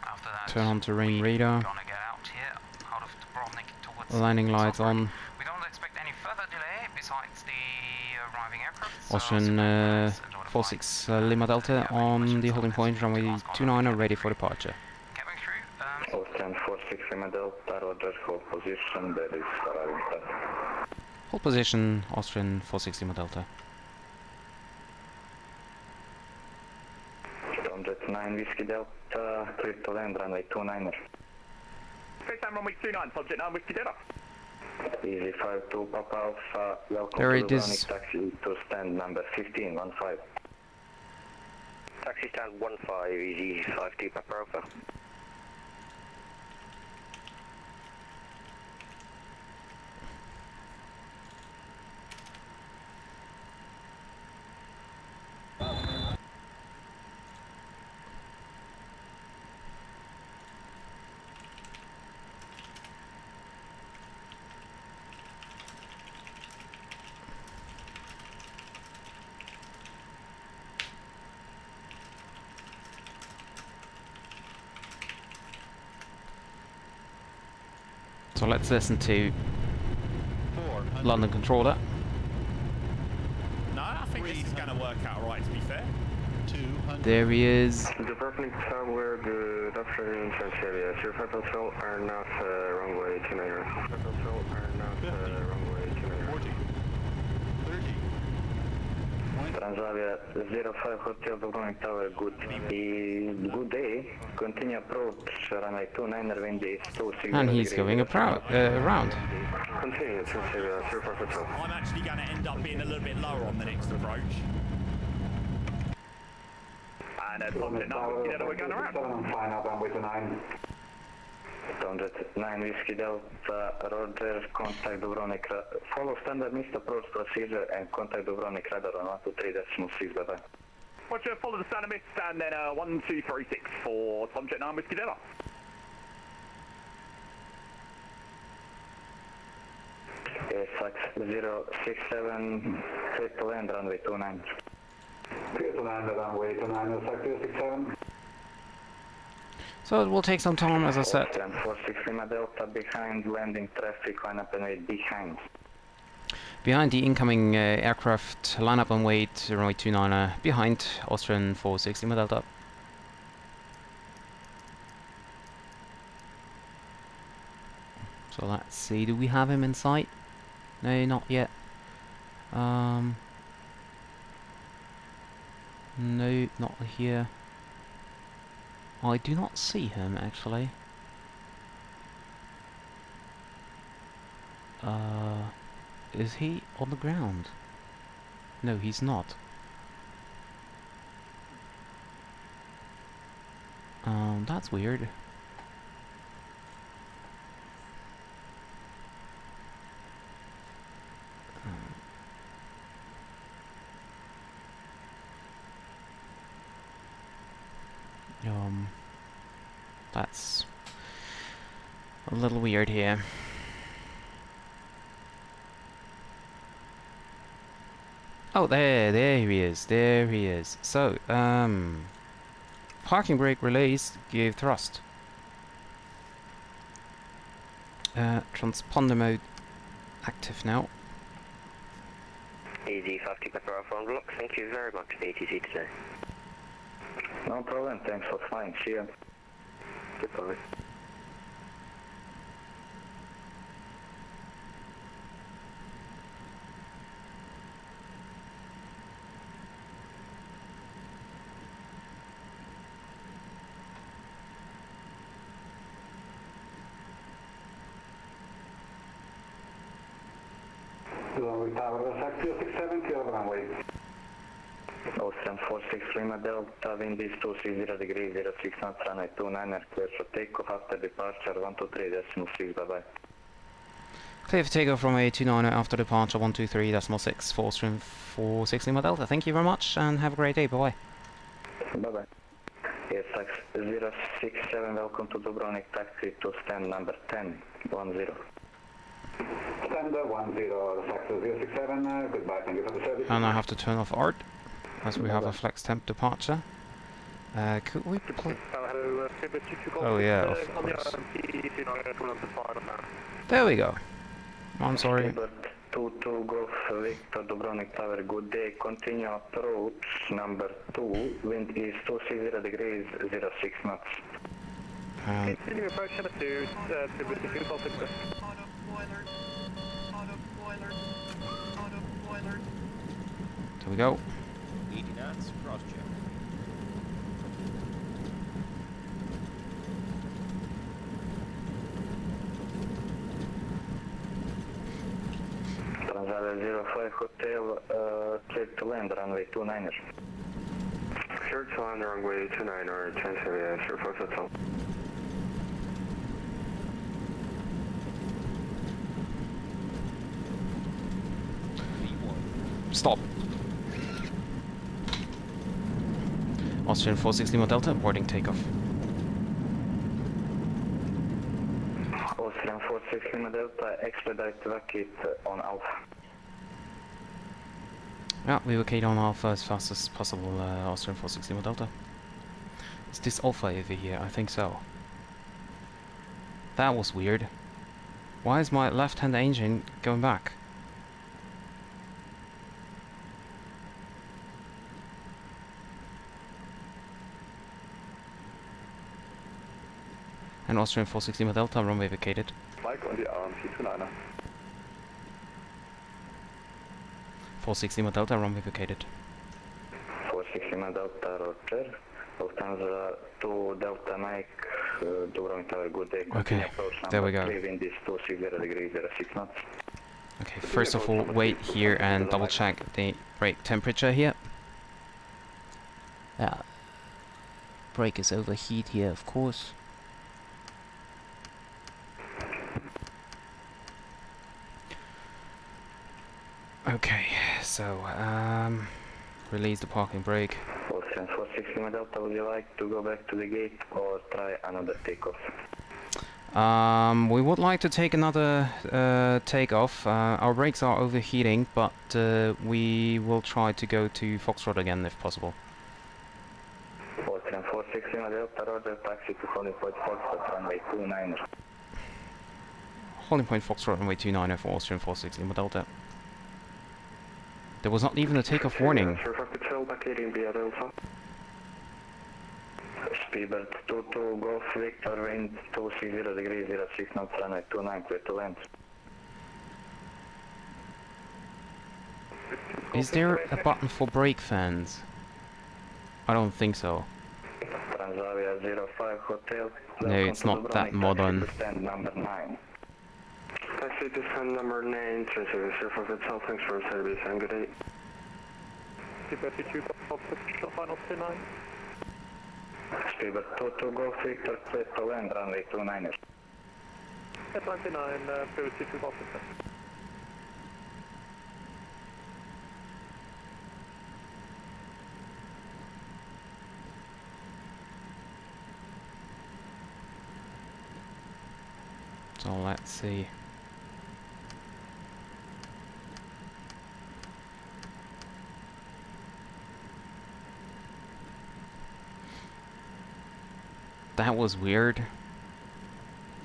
after that, turn on terrain radar. Gonna get out here, out of Dubrovnik towards landing lights on. We don't expect any further delay besides the arriving aircraft. Austrian 46 Lima Delta on the holding point, runway 29 ready for departure. Cabin crew, Austrian 460 Delta, Roger, hold position, there is arriving time. Hold position, Austrian 460 Delta. Jet 9 Whiskey Delta, clear to land, runway 29er. FaceTime runway 29, subject 9 Whiskey Delta. Easy 52 Papa Alpha, welcome There to it is. Dubrovnik, taxi to stand number 15, 15. Taxi stand 15, easy 52 Papa Alpha. So let's listen to London controller. No, I think this is going to work out right, to be fair. 200. There he is. Dubrovnik Tower, good afternoon, Transavia. 05 Hotel, are not runway 29er. 05 Hotel, are not runway 29er. 40. 30. Transavia 05 Hotel Dubrovnik Tower, good day. Continue approach, runway 29er, wind is 26. And he's going around. Continue, Transavia 05 Hotel. I'm actually going to end up being a little bit lower on the next approach. And subject 9 Whiskey Delta, we're going around. Fine up runway 29. Jet 9 Whiskey Delta, Roger, contact Dubrovnik, follow standard missed approach procedure and contact Dubrovnik radar on 123.6, bye-bye. Roger, follow the standard miss and then 1236 for subject 9 Whiskey Delta. Flex 067, clear to land, runway 29. Clear to land, runway 29, Flex 067. So it will take some time, as I said. 460 Delta behind, landing traffic, line up and wait behind. Behind the incoming aircraft, line up and wait, runway 29er, behind Austrian 460 Delta. So let's see, do we have him in sight? No, not yet. No, not here. I do not see him, actually. Is he on the ground? No, he's not. That's weird. That's a little weird here. Oh, there he is, there he is. So, parking brake released, give thrust. Transponder mode active now. Easy 50 Pepper Alpha on block, thank you very much for ATC today. No problem, thanks for flying, see you. Goodbye. Dubrovnik Tower, Flex 067, clear of runway. Austrian 463 Delta, wind is 260 degrees, 06 knots, runway 29er, clear for takeoff after departure, 123.6, bye-bye. Clear for takeoff from A29 after departure, 123.6 for Austrian 460 Delta. Thank you very much and have a great day, bye-bye. Bye-bye. Yes, 067, welcome to Dubrovnik, taxi to stand number 10, 10. Stand 10, Flex 067, goodbye, thank you for the service. And I have to turn off ART, as we have a flex temp departure. Could we play? Oh yeah, of course. There we go. I'm sorry. 22 Golf Victor Dubrovnik Tower, good day. Continue approach number 2. Wind is 260 degrees, 06 knots. Continue approach number 2, to with the fuel pulse express. Auto boilers. Auto boilers. Auto boilers. There we go. 80 knots, cross check. Transavia 05 Hotel, clear to land, runway 29er. Clear to land, runway 29er, Transavia 05 Hotel. Stop. Austrian 46 Lima Delta, boarding takeoff. Austrian 46 Lima Delta, expedite vacate on Alpha. Yeah, we vacate on Alpha as fast as possible, Austrian 46 Lima Delta. Is this Alpha over here? I think so. That was weird. Why is my left-hand engine going back? And Austrian 46 Lima Delta, runway vacated. Mike on the RMP29er. 46 Lima Delta, runway vacated. 46 Lima Delta, Roger. Lufthansa 2 Delta Mike, Dubrovnik Tower, good day. Okay, there we go. Wind is 260 degrees, 06 knots. Okay, first of all, wait here and double check the brake temperature here. Yeah, brake is overheat here, of course. Okay, so release the parking brake. Austrian 46 Lima Delta, would you like to go back to the gate or try another takeoff? We would like to take another takeoff. Our brakes are overheating, but we will try to go to Foxtrot again if possible. Austrian 46 Lima Delta, Roger, taxi to Holding Point Foxtrot, runway 29er. Holding Point Foxtrot, runway 29er for Austrian 46 Lima Delta. There was not even a takeoff warning. Speedbird 22 Golf Victor, wind 260 degrees, 06 knots, runway 29, clear to land. Is there a button for brake fans? I don't think so. Transavia 05 Hotel. No, it's not that modern. Stand number 9. Taxi to stand number 9, Transavia 05 Hotel, thanks for service and good day. Speedbird 22 Golf Victor, final 29. Speedbird 22 Golf Victor, clear to land, runway 29er. At 29, previously to Golf Victor. So let's see. That was weird.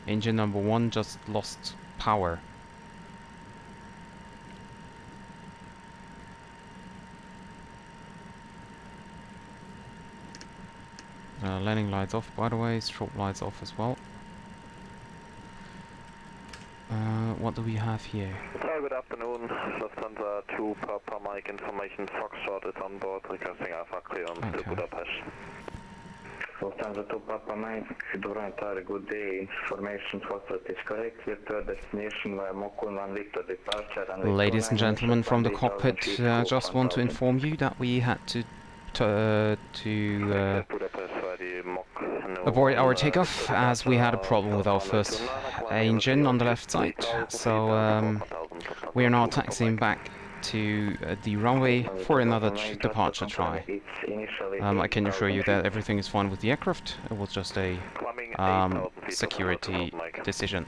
Engine number 1 just lost power. Landing lights off, by the way, strobe lights off as well. What do we have here? Good afternoon, Lufthansa 2 Papa Mike information, Foxtrot is on board, requesting Alpha clearance to Budapest. Lufthansa 2 Papa Mike, Dubrovnik Tower, good day, information Foxtrot is correct, clear to our destination via Mokun 1 Victor departure. Ladies and gentlemen from the cockpit, just want to inform you that we had to abort our takeoff as we had a problem with our first engine on the left side. So we are now taxiing back to the runway for another departure try. I can assure you that everything is fine with the aircraft. It was just a security decision.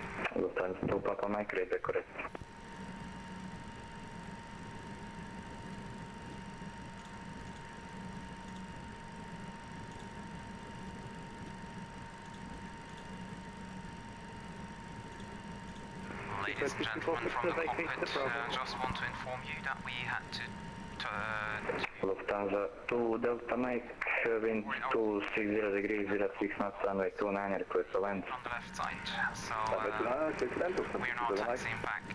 Ladies and gentlemen from the cockpit, just want to inform you that we had to Lufthansa 2 Delta Mike, wind 260 degrees, 06 knots, runway 29, request to land. On the left side, so we're now taxiing back to...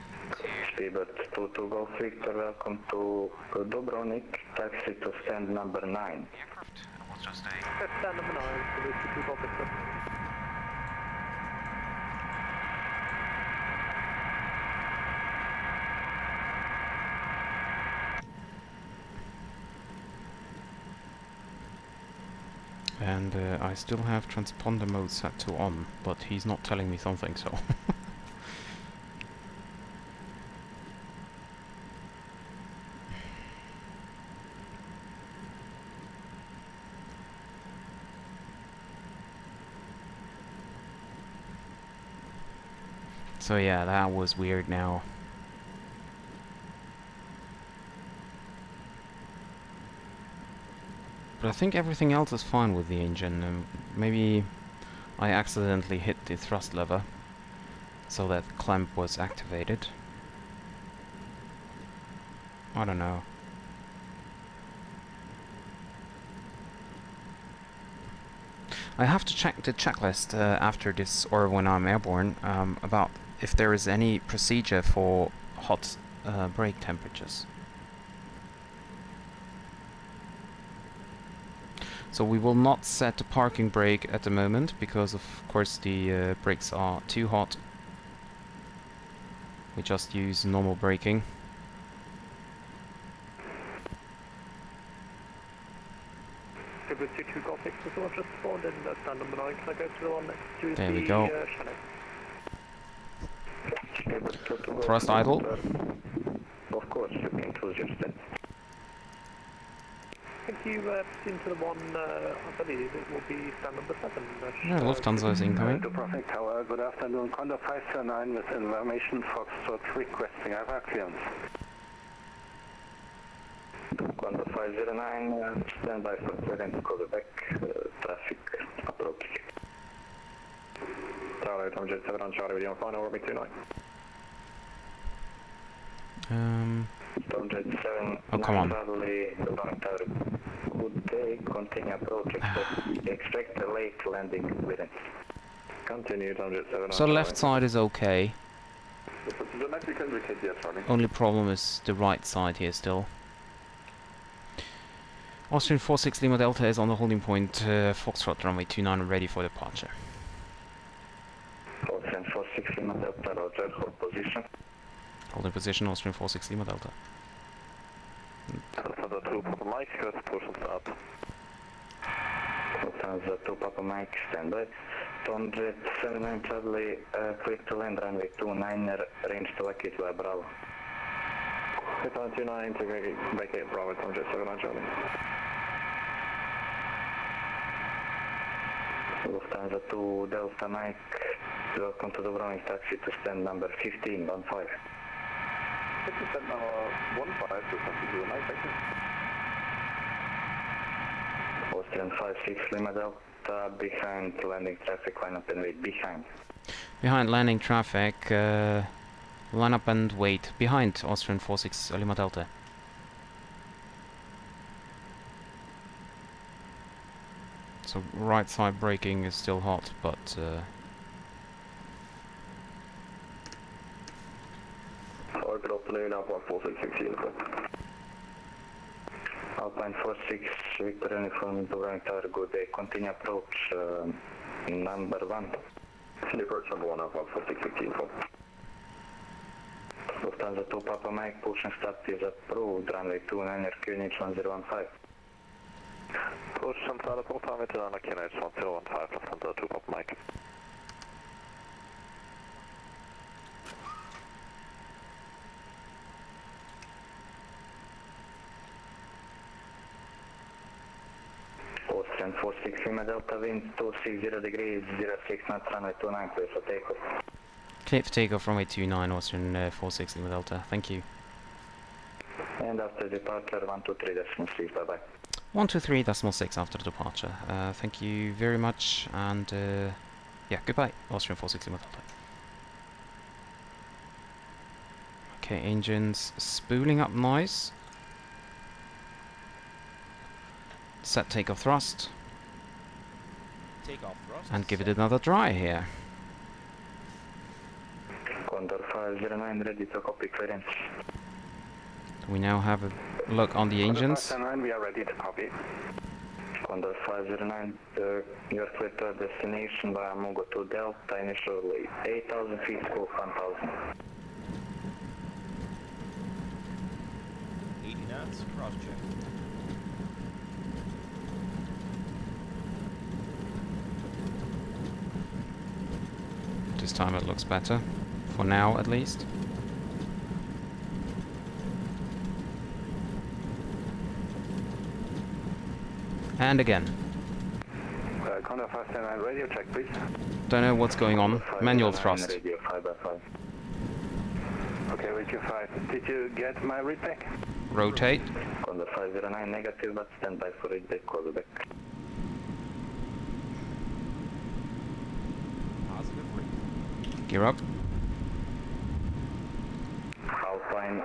Speedbird 22 Golf Victor, welcome to Dubrovnik, taxi to stand number 9. Aircraft, it was just a... Stand number 9, so 22 Golf Victor. And I still have transponder mode set to on, but he's not telling me something, so... So yeah, that was weird now. But I think everything else is fine with the engine. Maybe I accidentally hit the thrust lever, so that clamp was activated. I don't know. I have to check the checklist after this, or when I'm airborne, about if there is any procedure for hot brake temperatures. So we will not set the parking brake at the moment, because of course the brakes are too hot. We just use normal braking. There we go. Thrust idle. Of course, you can choose your step. Thank you, into the one, I believe it will be stand number 7. Yeah, Lufthansa is incoming. Dubrovnik Tower, good afternoon. Condor 509 with information Foxtrot requesting IVA clearance. Condor 509, stand by for clearance, call back, traffic approach. Tower 8, Jet 7 on Charlie with you on final, orbit 29. Jet 7, oh, come on. Good day, continue approach, expect a late landing clearance. Continue, Jet 7 on So left side is okay. Charlie. Only problem is the right side here still. Austrian 46 Lima Delta is on the holding point, Foxtrot runway 29 ready for departure. Austrian 46 Lima Delta, roger, hold position. Holding position, Austrian 46 Lima Delta. Lufthansa 2 Papa Mike, push up. Lufthansa 2 Papa Mike, standby. Jet 79 Charlie, quick to land, runway 29, range to Atis via Bravo. Hit on 29 to vacate Bravo, Jet 79 Charlie. Lufthansa 2 Delta Mike, welcome to Dubrovnik taxi to stand number 15, 15. Stand number 15, to continue night taxi. Austrian 56 Lima Delta, behind landing traffic, line up and wait, behind. Behind landing traffic, line up and wait, behind Austrian 46 Lima Delta. So right side braking is still hot, but Alpine 46, Victor Uniform, Dubrovnik Tower, good day, continue approach, number 1. Approach number 1, Alpine 46, 16, Lufthansa 2 Papa Mike, push and start is approved, runway 29, QNH 1015. Push and start approved, runway 29, QNH 1015, Lufthansa 2 Papa Mike. Austrian 46 Lima Delta, wind 260 degrees, 06 knots, runway 29, clear for takeoff. clear for takeoff runway 29, Austrian 46 Lima Delta, thank you. And after departure, 123.6, bye bye. 123.6 after departure, thank you very much, and yeah, goodbye, Austrian 46 Lima Delta. Okay, engines spooling up nice. Set takeoff thrust. Takeoff thrust. And give it another try here. Condor 509 ready to copy clearance. We now have a look on the engines. Condor 509, we are ready to copy. Condor 509, you're clear to our destination via Mungo 2 Delta, initially 8,000 feet, scope 1,000. 80 knots, cross check. This time it looks better. For now, at least. And again. Condor 509, radio check, please. Don't know what's going on. Manual thrust. Radio 5x5. Okay, radio 5. Did you get my read back? Rotate. Condor 509 negative, but stand by for read back, call back. Positive read. Gear up. Alpine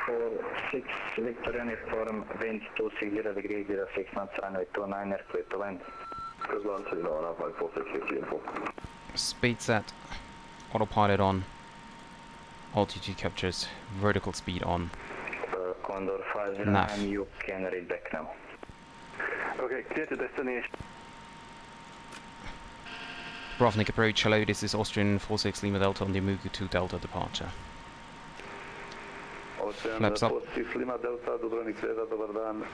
46 Victor uniform, wind 260 degrees, 06 knots, runway 29, clear to land. Good one, so you know, Alpine 46 info. Speed set. Autopilot on. Altitude captures. Vertical speed on. Condor 509, you can read back now. Okay, clear to destination. Dubrovnik approach. Hello, this is Austrian 46 Lima Delta on the Mugu 2 Delta departure. Flaps up. 46 Lima Delta, Dubrovnik radar, dobar dan.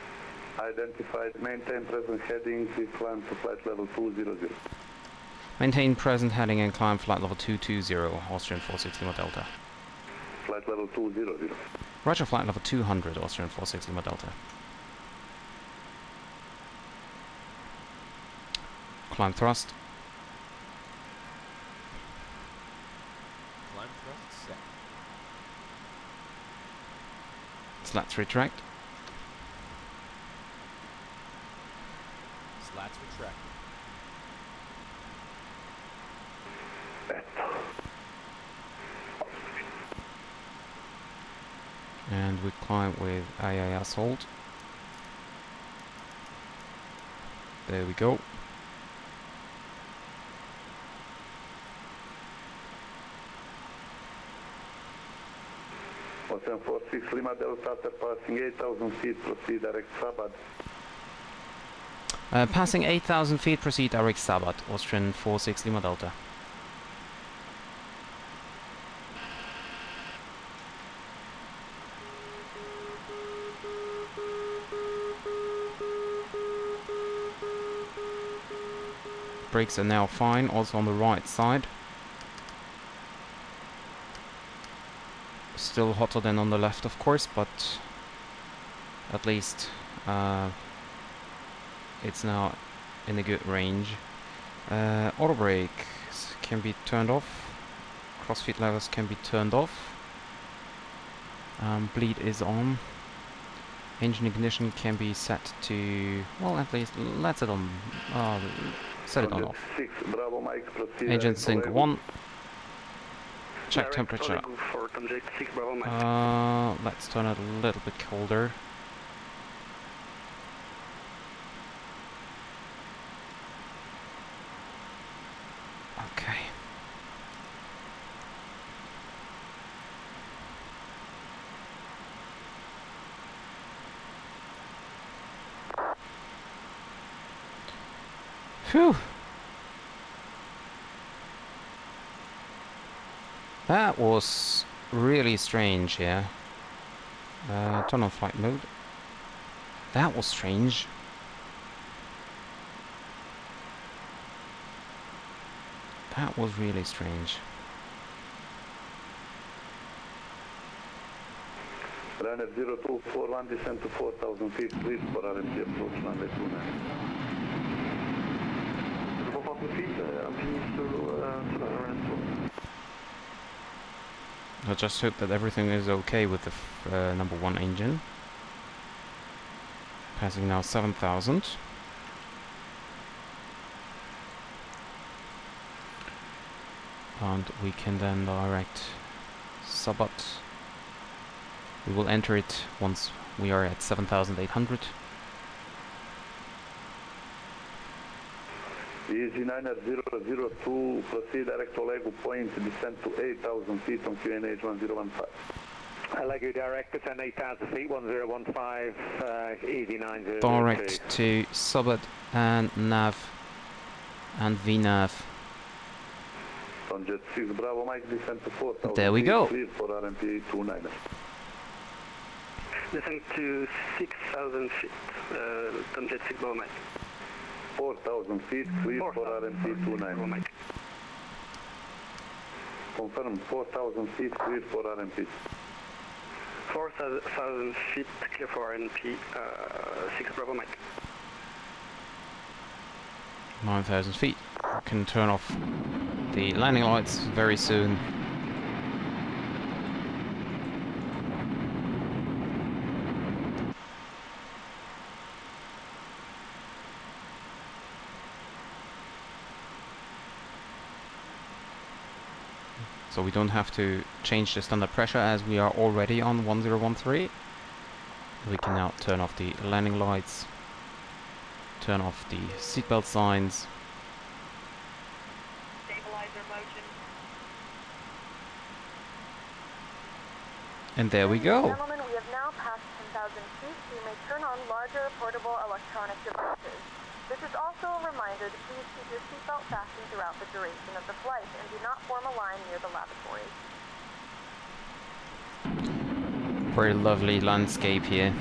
Identified, maintain present heading, please climb to flight level 200. Maintain present heading and climb flight level 220, Austrian 46 Lima Delta. Flight level 200. Roger, flight level 200, Austrian 46 Lima Delta. Climb thrust. Climb thrust set. Slats retract. Slats retracted. And we climb with IIS hold. There we go. Austrian 46 Lima Delta, after passing 8,000 feet, proceed direct Sabad. Passing 8,000 feet, proceed direct Sabat, Austrian 46 Lima Delta. Brakes are now fine, also on the right side. Still hotter than on the left, of course, but at least it's now in a good range. Auto brakes can be turned off. Crossfeed levers can be turned off. Bleed is on. Engine ignition can be set to, well, at least let's it on. Set it on off. Engine sync 1. Check temperature. Let's turn it a little bit colder. Okay. Phew. That was really strange here. Turn on flight mode. That was strange. That was really strange. Runner 0241, descend to 4,000 feet, please, for RMC approach runway 29. 4,000 feet, I'm finished to I just hope that everything is okay with the number 1 engine. Passing now 7,000. And we can then direct Sabat. We will enter it once we are at 7,800. Easy 9002, proceed direct to Lego point, descend to 8,000 feet on QNH 1015. Lego direct, descend 8,000 feet, 1015, easy 9002. Direct to Subad and Nav and VNav. On jet 6 Bravo Mike, descend to 4,000 There we feet, go. clear for RMP 29. Descend to 6,000 feet, on jet 6 Bravo Mike. 4,000 feet, clear for RMP 29. Confirm 4,000 feet, clear for RMP. 4,000 feet, clear for RMP 6 Bravo Mike. 9,000 feet. We can turn off the landing lights very soon. So we don't have to change the standard pressure as we are already on 1013. We can now turn off the landing lights, turn off the seatbelt signs. Stabilizer motion. And there we go. Gentlemen, we have now passed 10,000 feet, so you may turn on larger portable electronic devices. This is also a reminder to please keep your seatbelt fastened throughout the duration of the flight and do not form a line near the lavatory. Very lovely landscape here.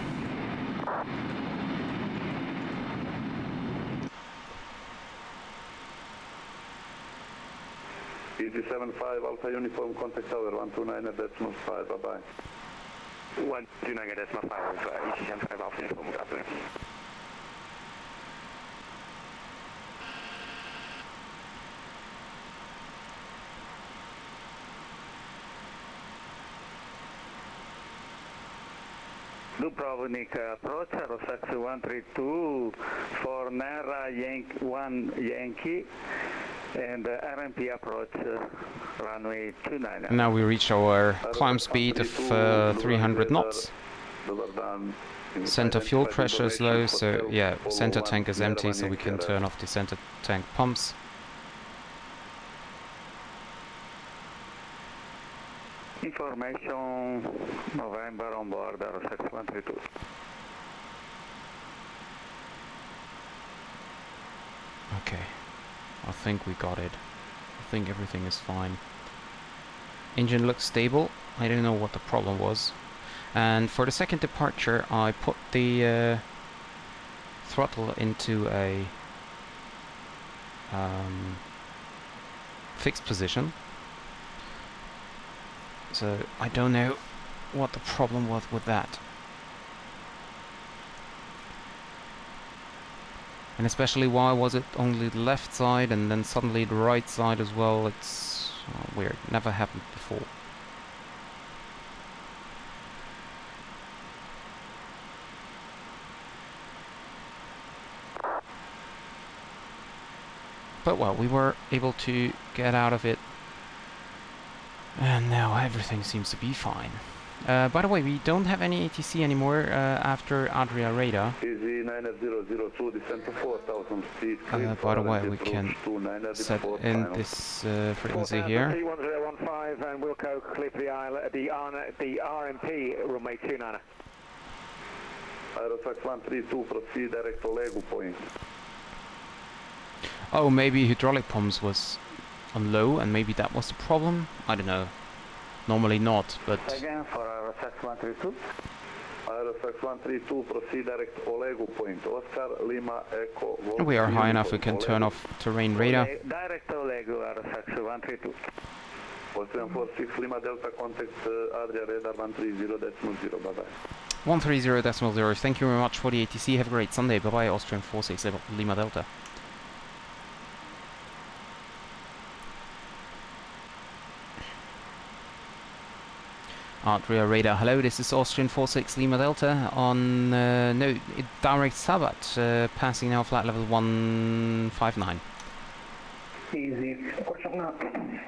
Easy 75 Alpha Uniform, contact tower 129.5, bye-bye. 129.5, Easy 75 Alpha Uniform, copy. Dubrovnik approach, Aerosax 132 for Nara 1 Yankee and RMP approach runway 29. Now we reach our climb speed of 300 knots. Center fuel pressure is low, so yeah, center tank is empty, so we can turn off the center tank pumps. Information November on board Aerosax 132. Okay, I think we got it. I think everything is fine. Engine looks stable. I don't know what the problem was. And for the second departure, I put the throttle into a fixed position. So I don't know what the problem was with that. And especially why was it only the left side and then suddenly the right side as well? It's weird. Never happened before. But well, we were able to get out of it. And now everything seems to be fine. By the way, we don't have any ATC anymore after Adria radar. Easy 9002, descend to 4,000 feet. By the way, we can set in this frequency here. 1015 and Wilco clear for the RMP runway 29. Aerosax 132, proceed direct to Lego point. Oh, maybe hydraulic pumps was on low, and maybe that was the problem. I don't know. Normally not, but Again for Aerosax 132. Aerosax 132, proceed direct to Lego point. Oscar Lima Echo. we are high enough. We can turn off terrain radar. Direct to Lego Aerosax 132. 4746 Lima Delta, contact Adria radar 130.0. Bye bye. 130.0. Thank you very much for the ATC. Have a great Sunday. Bye bye. Austrian 46 Lima Delta. Adria radar, hello, this is Austrian 46 Lima Delta on, direct Sabat, passing now flight level 159. Easy, Austrian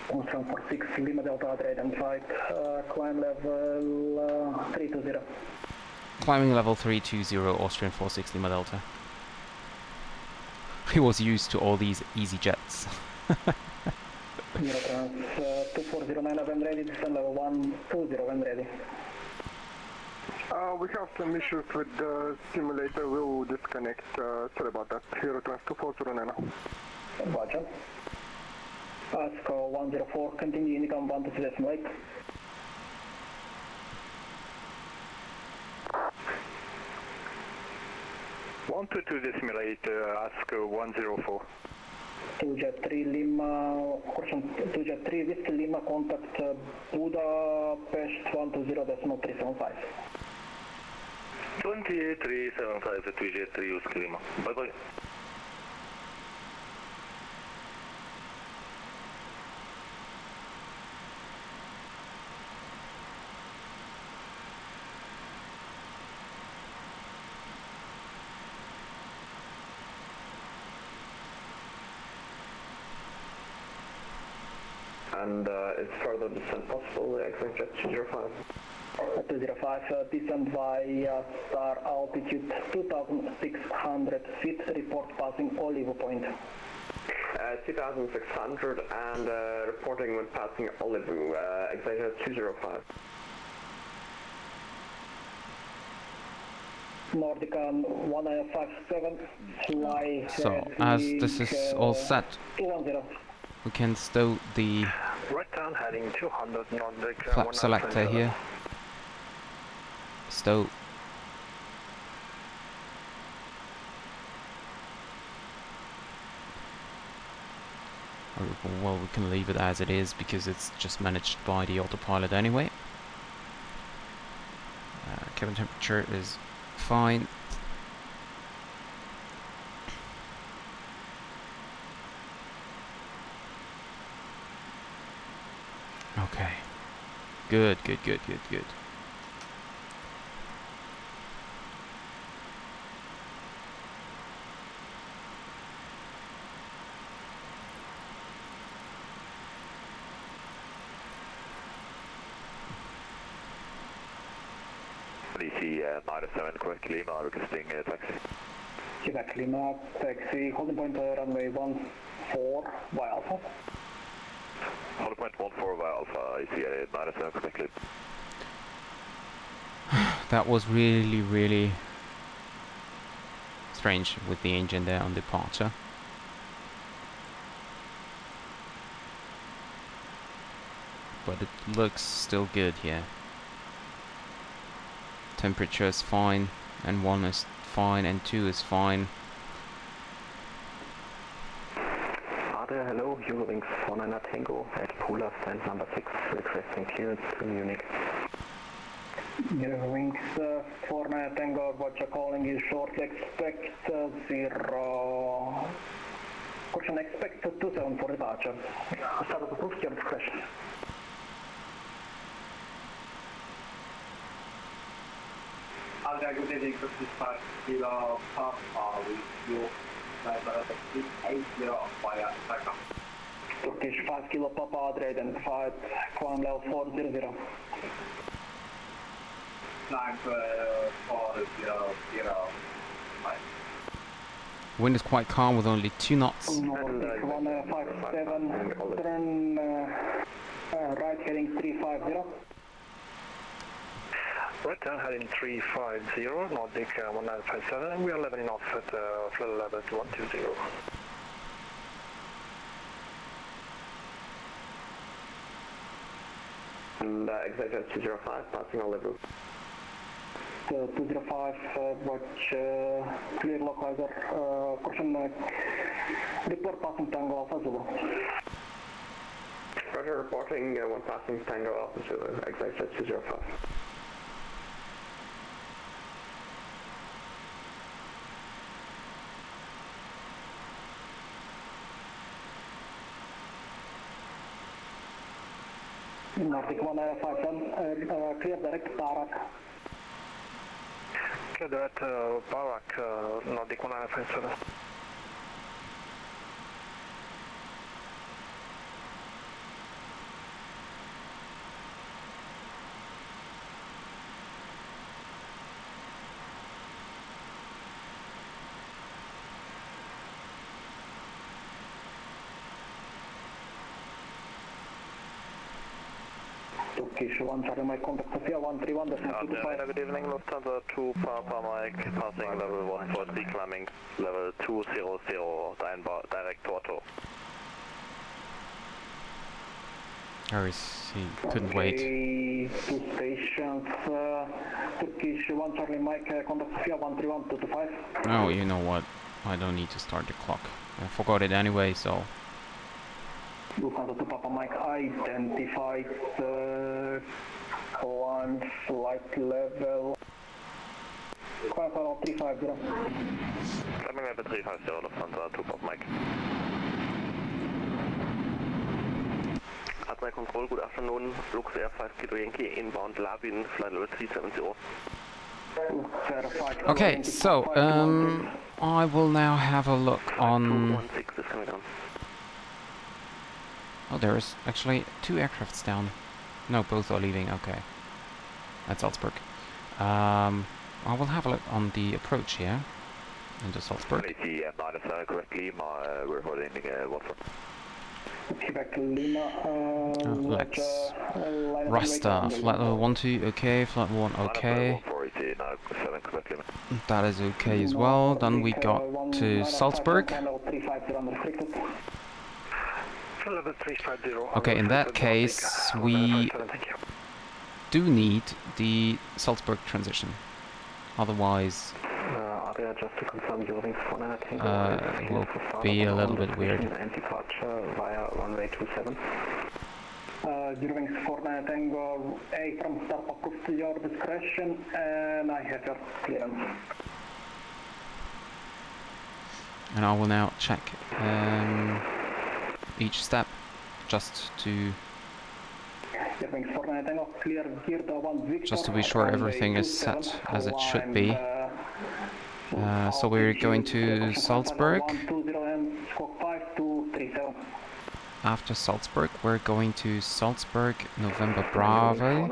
46 Lima Delta, Adria identified, climb level 320. Climbing level 320, Austrian 46 Lima Delta. He was used to all these easy jets. Eurotrans 2409 when ready, descend level 120 when ready. We have some issues with the simulator, we'll disconnect, sorry about that, Eurotrans 2409. Roger. Ask 104, continue Unicom 122 decimal 8. One two two decimal 8, ask 104. 2 Jet 3 Lima, correction, 2 Jet 3 Whiskey Lima, contact Budapest 120.375. 28375 to 2 Jet 3 Whiskey Lima. Bye bye. And is further descent possible, exact jet 205? 205, descend via star altitude 2600 feet, report passing Olive Point. 2600 and reporting when passing Olive, exact jet 205. Nordican 1957, fly. So, as this is all set, 210. we can stow the Right down heading 200 Nordic. flap selector here. Stow. Well, we can leave it as it is because it's just managed by the autopilot anyway. Cabin temperature is fine. Okay. Good. DC 97, Quebec Lima, requesting taxi. Quebec Lima, taxi, holding point runway 14 by Alpha. Holding point 14 by Alpha, ECA 97, Quebec Lima. That was really strange with the engine there on departure. But it looks still good here. Temperature is fine, and 1 is fine, and 2 is fine. Hello, Eurowings 19 Tango at Pula, stand number 6, requesting clearance to Munich. Eurowings 49 Tango, what you're calling is shortly expect 0. Caution, expect 27 for departure. Status approved, your discretion. Andrea, good evening, this is Kilo Papa with you. Turkish 5 Kilo Papa, identified, climb level 400. Climb 400. Wind is quite calm with only 2 knots. Nordic 157, turn right heading 350. Right down heading 350, Nordic 1957, and we are leveling off at flight level 120. And exact jet 205, passing all level. 205, watch clear localizer, caution, report passing Tango Alpha Zulu. Roger, reporting one passing Tango Alpha Zulu, exact jet 205. Nordic 157, clear direct Barak. Clear direct Barak, Nordic 1957. Turkish 1 Charlie Mike, contact Sofia 131, good evening, Lufthansa 2 Papa Mike, passing level 140, climbing level 200, direct to Otto. Or is he couldn't wait? Two stations, Turkish 1 Charlie Mike, contact Sofia 131, 225. Oh, you know what? I don't need to start the clock. I forgot it anyway, so... Lufthansa 2 Papa Mike identified climb flight level 350. Climbing level 350, Lufthansa 2 Papa Mike. Admiral Control, good afternoon. Lux Air 5 Kilo Yankee, inbound Labin, flight level 370. Okay, so, I will now have a look on... Oh, there is actually 2 aircrafts down. No, both are leaving, okay. At Salzburg. I will have a look on the approach here. Into Salzburg. Correctly, we're holding Watford. Quebec Lima, Let's... Rasta, flight level 12, okay, flight 1, okay. That is okay as well. Then we got to Salzburg. Okay, in that case, we do need the Salzburg transition. Otherwise, just to confirm, Eurowings 49 it will be a little bit weird. And departure via runway 27. Eurowings 49 Tango, A from Starbuck to your discretion, and I have your clearance. And I will now check each step just to be sure everything is set as it should be. So we're going to Salzburg. After Salzburg, we're going to Salzburg, November Bravo.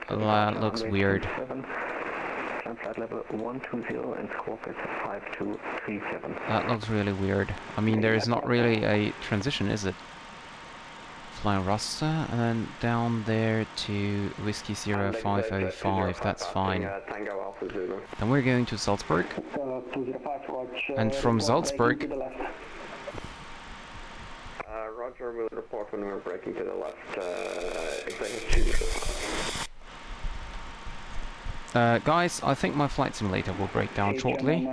That looks weird. Flight level 120 and squawk is 5237. That looks really weird. I mean, there is not really a transition, is it? Flying Rasta and then down there to Whiskey Sierra 505, that's fine. Then we're going to Salzburg. And from Salzburg... Roger, we'll report when we're braking to the left. Guys, I think my flight simulator will break down shortly.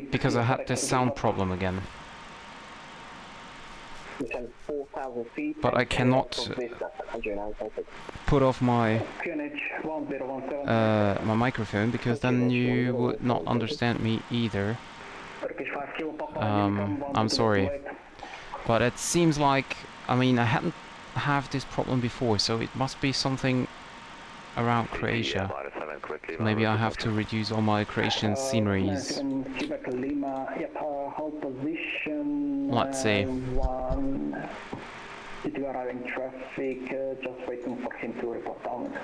Because I had this sound problem again. But I cannot put off my my microphone, because then you would not understand me either. I'm sorry. But it seems like, I mean, I hadn't have this problem before, so it must be something around Croatia. Maybe I have to reduce all my Croatian sceneries. Let's see. Did you arrive in traffic? Just waiting for him to report down.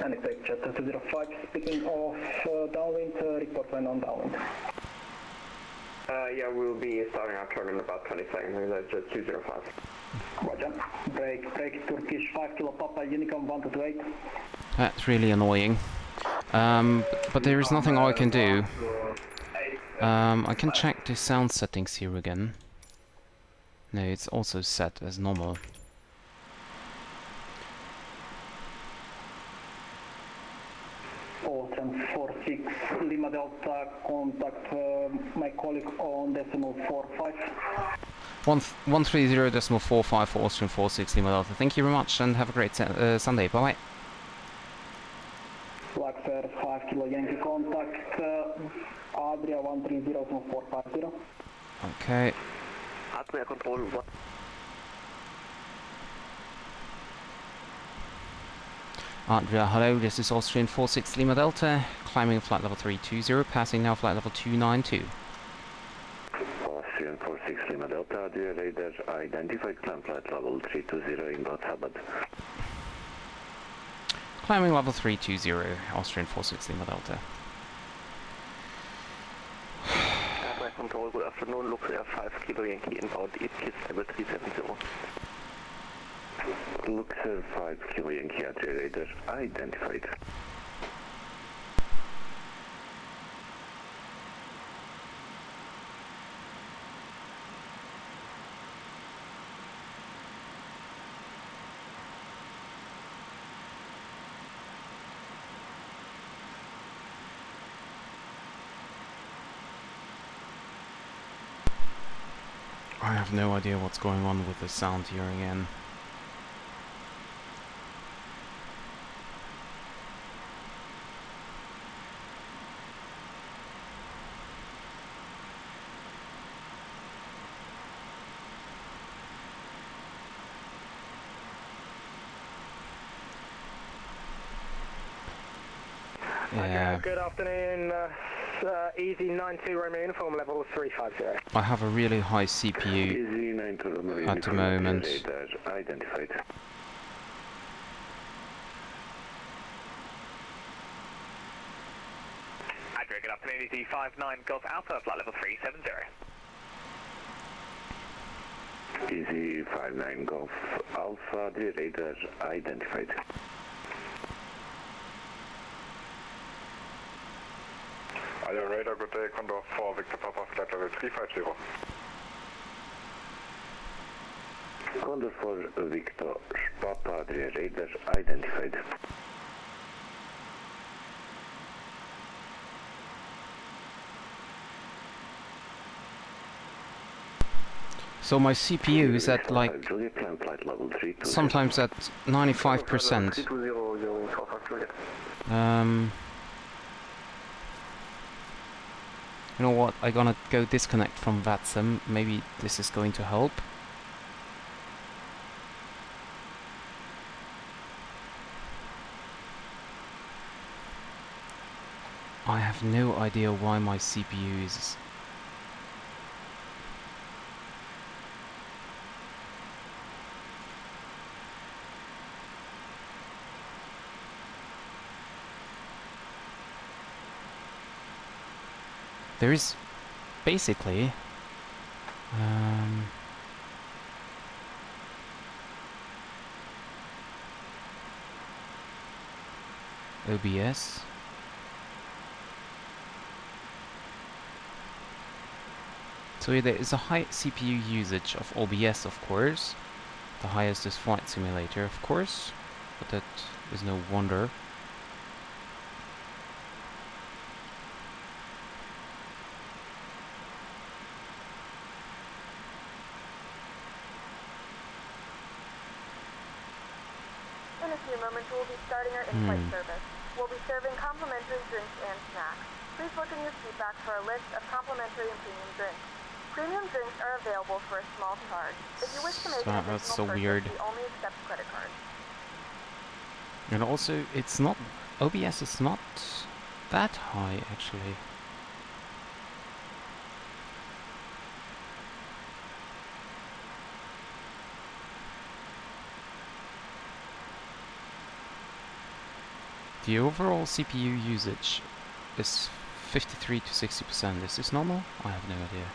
And expect Chapter 205, speaking of downwind, report when on downwind. Yeah, we'll be starting our turn in about 20 seconds. That's just 205. Roger. Break, Turkish 5 Kilo Papa, Unicom 1228. That's really annoying. But there is nothing I can do. I can check the sound settings here again. No, it's also set as normal. Austrian 46 Lima Delta, contact my colleague on decimal 45. 130.45 for Austrian 46 Lima Delta. Thank you very much and have a great Sunday. Bye bye. Luxair 5 Kilo Yankee, contact Adria 130.450. Okay. Adria control 1. Adria, hello, this is Austrian 46 Lima Delta, climbing flight level 320, passing now flight level 292. Austrian 46 Lima Delta, Adria radar identified, climb flight level 320 inbound Habad. Climbing level 320, Austrian 46 Lima Delta. Control, good afternoon. Look Air 5 Kilo Yankee inbound Atis level 370. Look Air 5 Kilo Yankee radar identified. I have no idea what's going on with the sound here again. Yeah. Good afternoon, Easy 92 Romeo uniform level 350. I have a really high CPU at the moment. Identified. Adrian, good afternoon, Easy 59 Golf Alpha, flight level 370. Easy 59 Golf Alpha, the radar identified. Our radar, good day, Condor 4, Victor Papa, flight level 350. Condor 4, Victor Papa, the radar identified. So my CPU is at like sometimes at 95%. You know what? I'm gonna go disconnect from VATSIM. Maybe this is going to help. I have no idea why my CPU is... There is basically OBS. So there is a high CPU usage of OBS, of course. The highest is Flight Simulator, of course, but that is no wonder. In a few moments, we will be starting our in-flight service. We'll be serving complimentary drinks and snacks. Please look in your seat back for a list of complimentary and premium drinks. Premium drinks are available for a small charge. If you wish to make an additional purchase, we only accept credit cards. And also, it's not... OBS is not that high, actually. The overall CPU usage is 53 to 60%. Is this normal? I have no idea.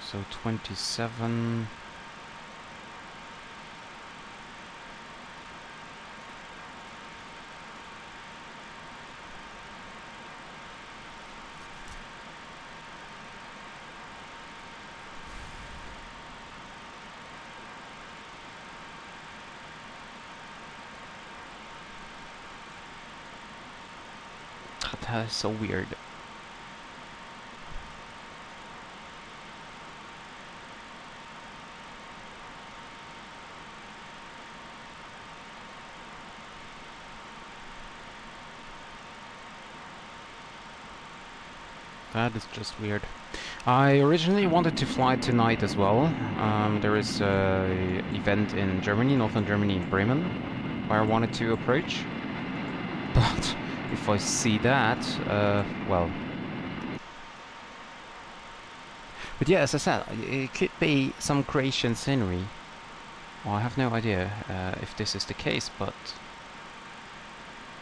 So 27... That is so weird. That is just weird. I originally wanted to fly tonight as well. There is an event in Germany, northern Germany, in Bremen, where I wanted to approach. But if I see that, well. But yeah, as I said, it could be some Croatian scenery. Well, I have no idea if this is the case, but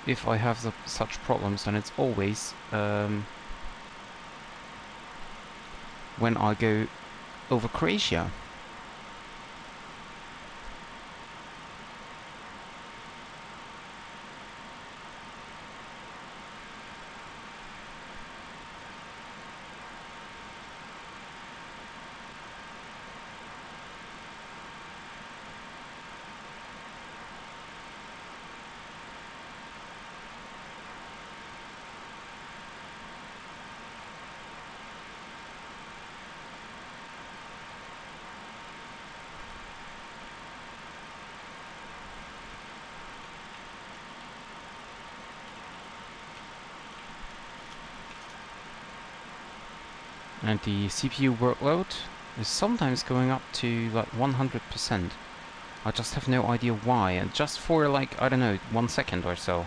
if I have such problems, then it's always when I go over Croatia. And the CPU workload is sometimes going up to like 100%. I just have no idea why, and just for like, I don't know, 1 second or so.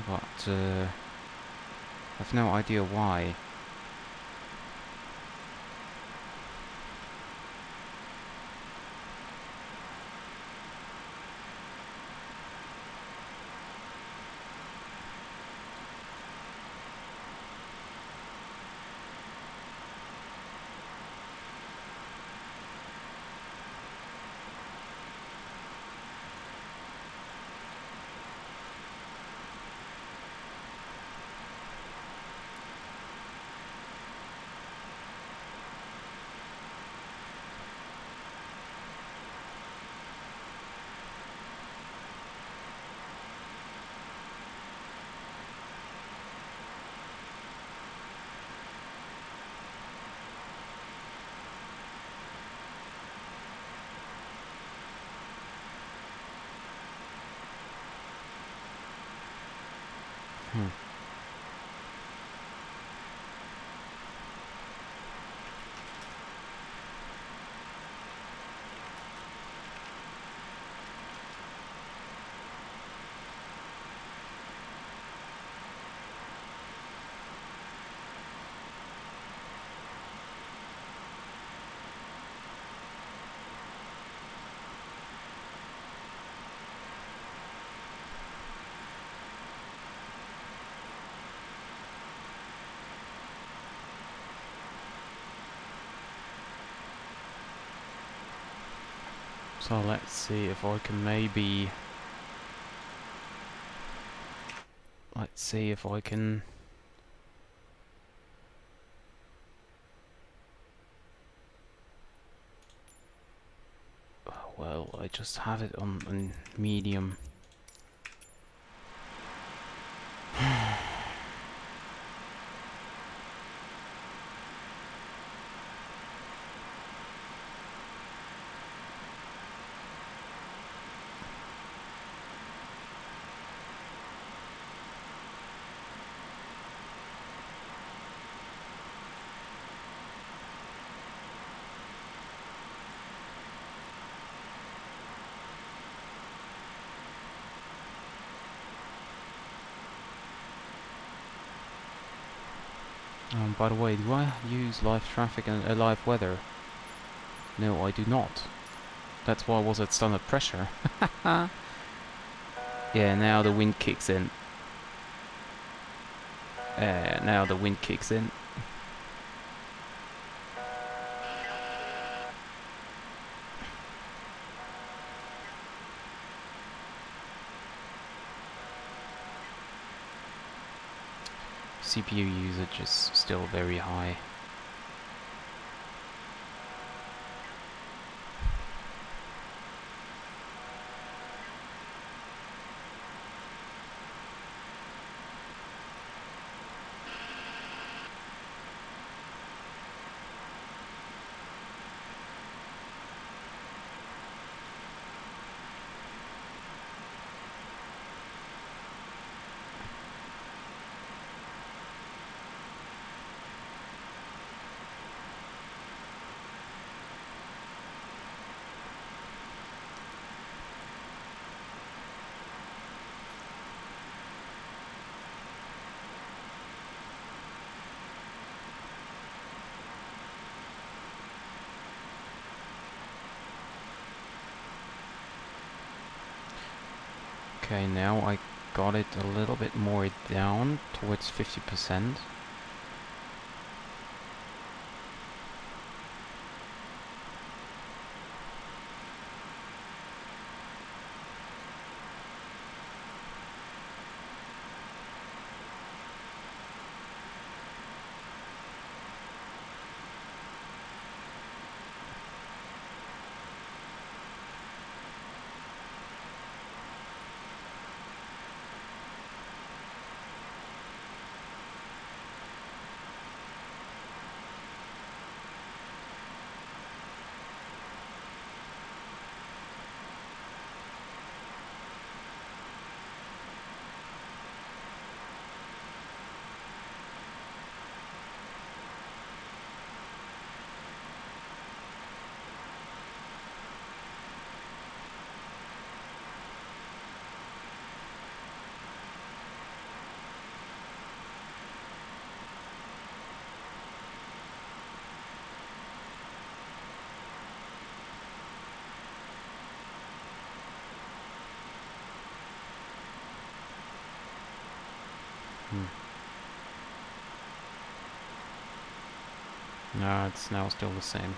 But I have no idea why. So let's see if I can maybe... Let's see if I can... Well, I just have it on medium. By the way, do I use live traffic and live weather? No, I do not. That's why I was at standard pressure. Yeah, now the wind kicks in. Now the wind kicks in. CPU usage is still very high. Okay, now I got it a little bit more down towards 50%. No, it's now still the same.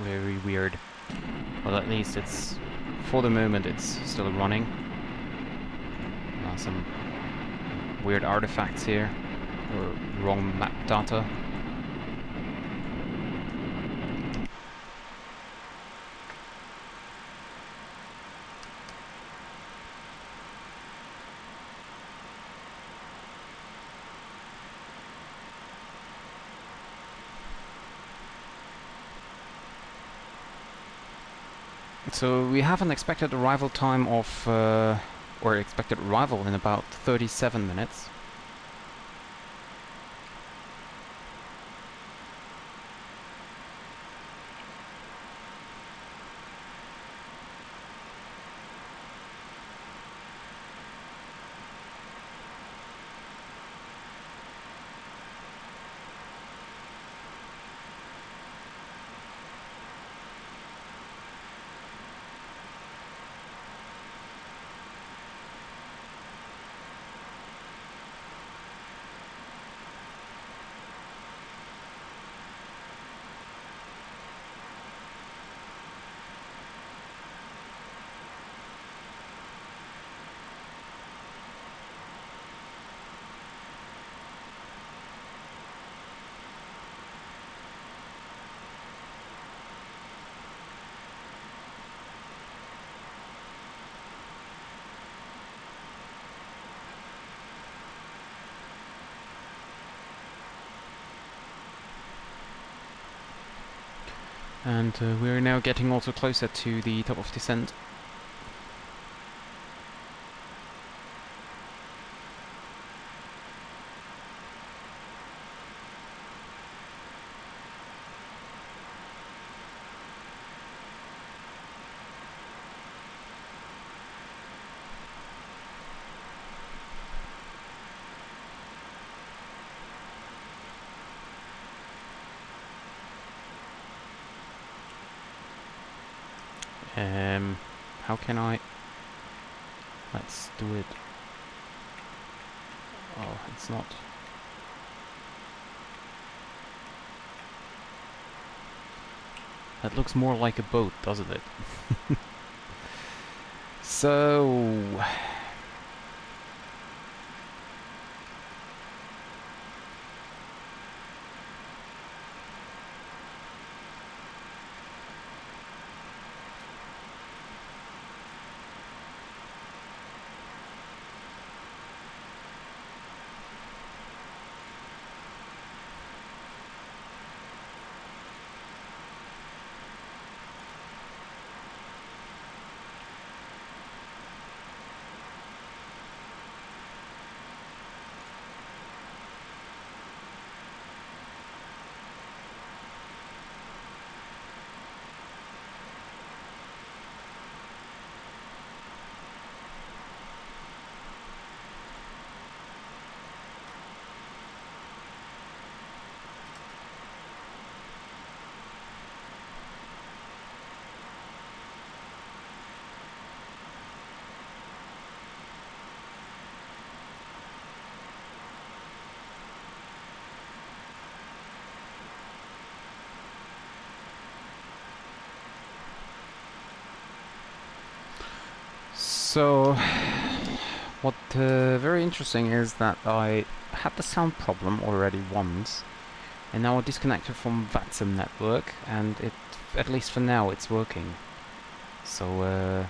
Very weird. Well, at least it's, for the moment, it's still running. Some weird artifacts here, or wrong map data. So we have an expected arrival time of, or expected arrival in about 37 minutes. And we're now getting also closer to the top of descent. How can I... Let's do it... Oh, it's not... That looks more like a boat, doesn't it? So... So, what very interesting is that I had the sound problem already once, and now I disconnected from VATSIM network, and it, at least for now, it's working. So,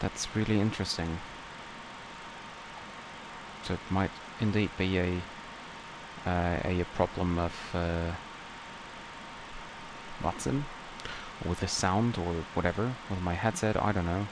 that's really interesting. So it might indeed be a problem of VATSIM. With the sound or whatever, with my headset, I don't know.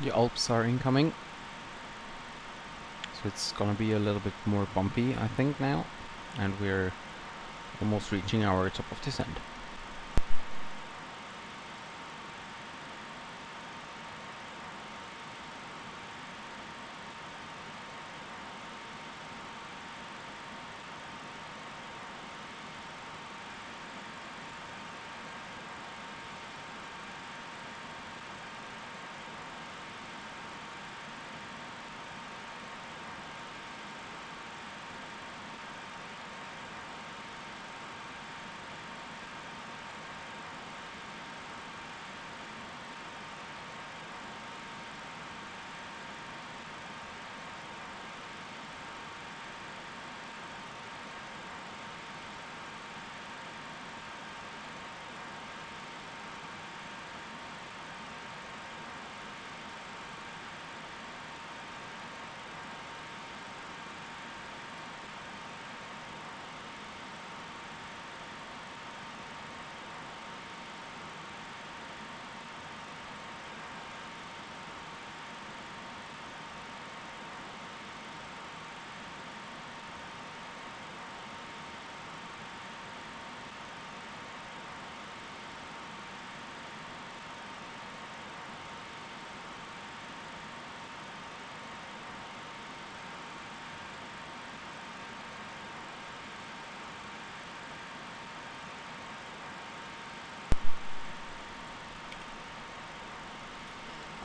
The Alps are incoming. So it's gonna be a little bit more bumpy, I think, now. And we're almost reaching our top of descent.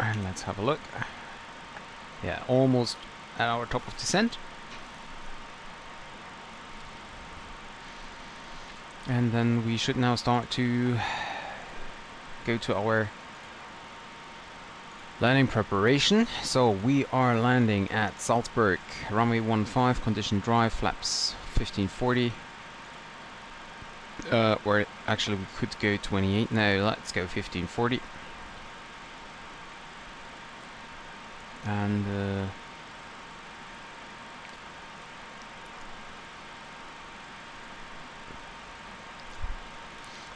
And let's have a look. Yeah, almost at our top of descent. And then we should now start to go to our landing preparation. So we are landing at Salzburg, runway 15, condition dry, flaps 1540. Or actually we could go 28. No, let's go 1540. And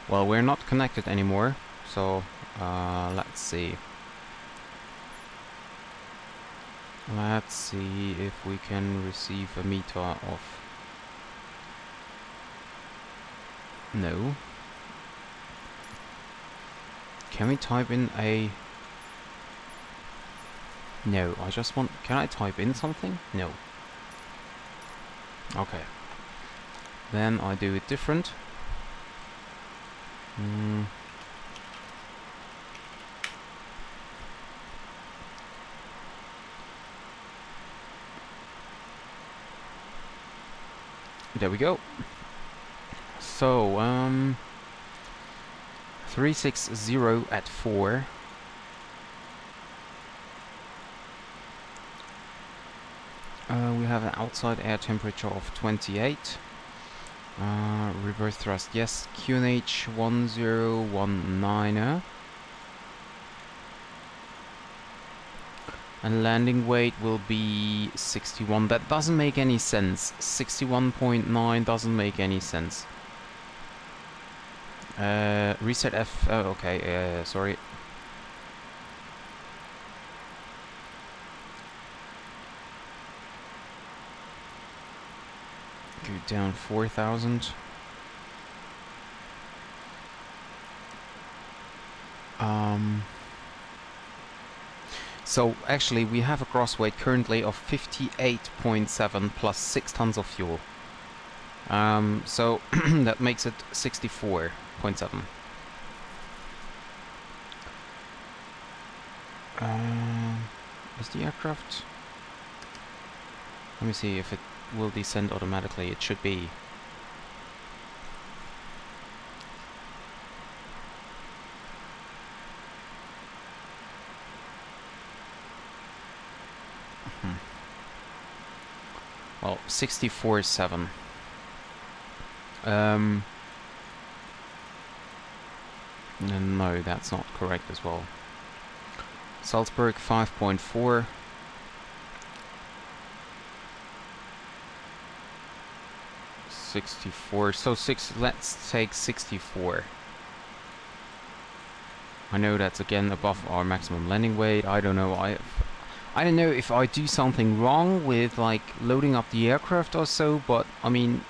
well, we're not connected anymore, so let's see. Let's see if we can receive a meter of... No. Can we type in a... No, I just want... Can I type in something? No. Okay. Then I do it different. There we go. So, 360 at 4. We have an outside air temperature of 28. Reverse thrust, yes. QNH 1019. And landing weight will be 61. That doesn't make any sense. 61.9 doesn't make any sense. Reset F. Oh, okay. Sorry. Go down 4,000. So actually we have a gross weight currently of 58.7 plus 6 tons of fuel. So that makes it 64.7. Is the aircraft... Let me see if it will descend automatically. It should be. Well, 64.7. No, that's not correct as well. Salzburg 5.4. 64. So let's take 64. I know that's again above our maximum landing weight. I don't know. I don't know if I do something wrong with like loading up the aircraft or so, but I mean,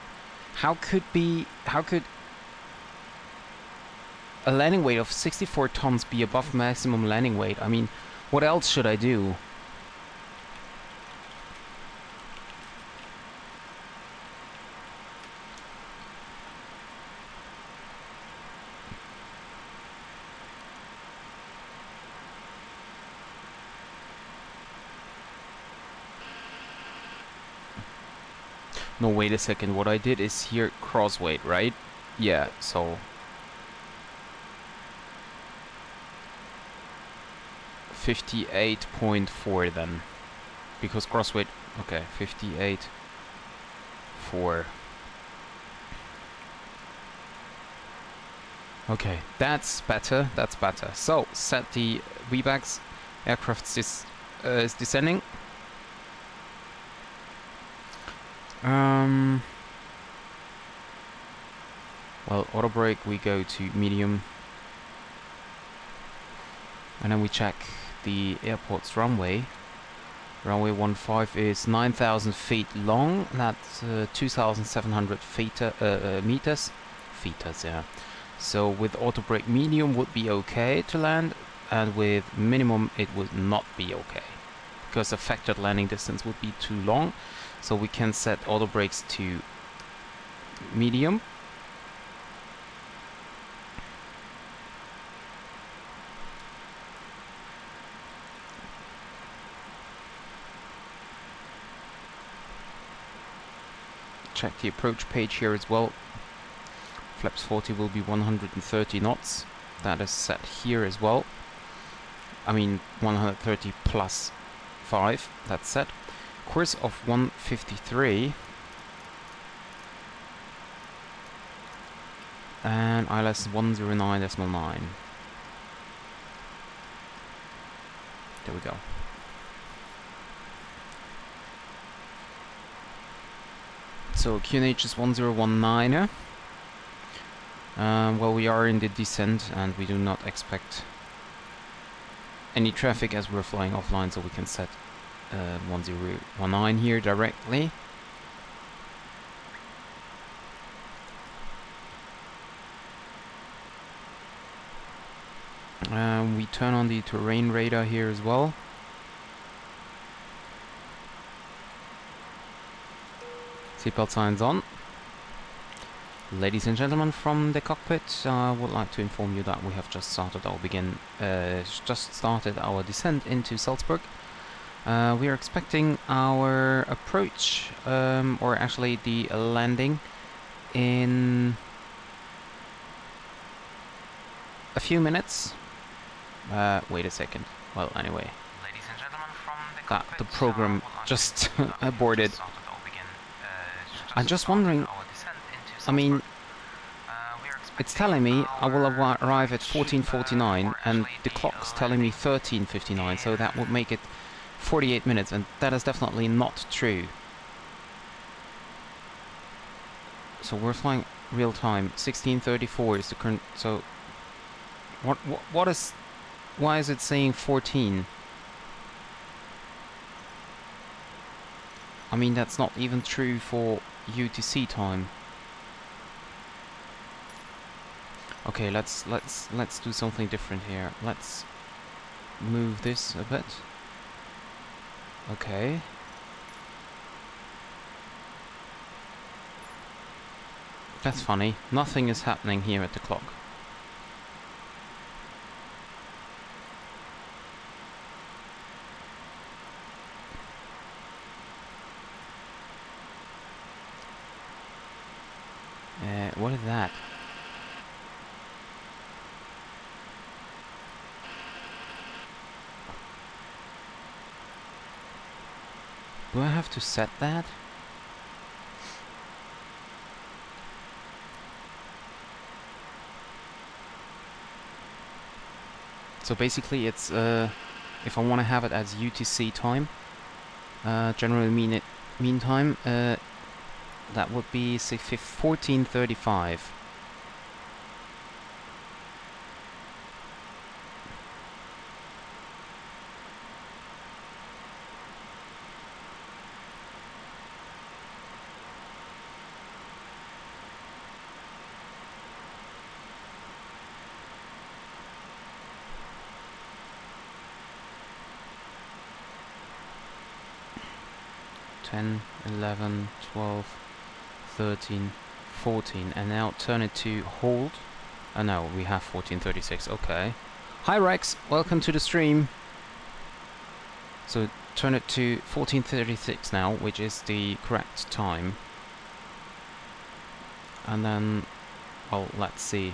how could a landing weight of 64 tons be above maximum landing weight? I mean, what else should I do? No, wait a second. What I did is here cross weight, right? Yeah, so 58.4 then, because cross weight. Okay, 58.4. Okay, that's better. That's better. So set the VBACs. Aircraft is descending. Well, auto brake, we go to medium, and then we check the airport's runway. Runway 15 is 9,000 feet long. That's 2,700 meters. Feeters, yeah. So with auto brake medium would be okay to land, and with minimum it would not be okay, because the factored landing distance would be too long. So we can set auto brakes to medium. Check the approach page here as well. Flaps 40 will be 130 knots. That is set here as well. I mean 130 plus 5. That's set. Course of 153. And ILS 109.9. There we go. So QNH is 1019. Well, we are in the descent and we do not expect any traffic as we're flying offline, so we can set 1019 here directly. We turn on the terrain radar here as well. Seatbelt signs on. Ladies and gentlemen, from the cockpit, I would like to inform you that we have just started our descent into Salzburg. We are expecting our approach, or actually the landing, in a few minutes. Wait a second. Well, anyway, Ladies and gentlemen, from the cockpit, the program just aborted. I'm just wondering, I mean, it's telling me I will arrive at 14:49 and the clock's telling me 13:59, so that would make it 48 minutes, and that is definitely not true. So we're flying real time. 16:34 is the current. So what is, why is it saying 14? I mean, that's not even true for UTC time. Okay, let's do something different here. Let's move this a bit. Okay. That's funny. Nothing is happening here at the clock. What is that? Do I have to set that? So basically it's if I want to have it as UTC time, generally mean time, that would be say 14:35. 10, 11, 12, 13, 14, and now turn it to hold. Oh no, we have 1436, okay. Hi Rex, welcome to the stream. So turn it to 1436 now, which is the correct time. And then, well, let's see.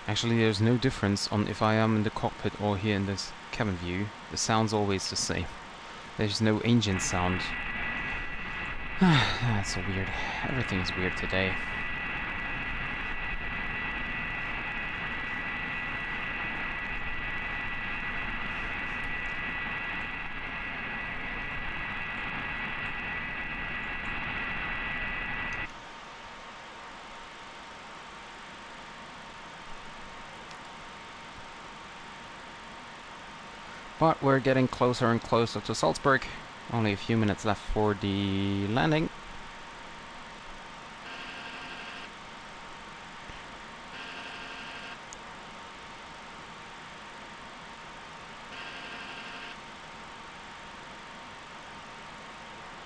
Actually, there's no difference on if I am in the cockpit or here in this cabin view. The sound's always the same. There's no engine sound. That's so weird. Everything is weird today. But we're getting closer and closer to Salzburg. Only a few minutes left for the landing.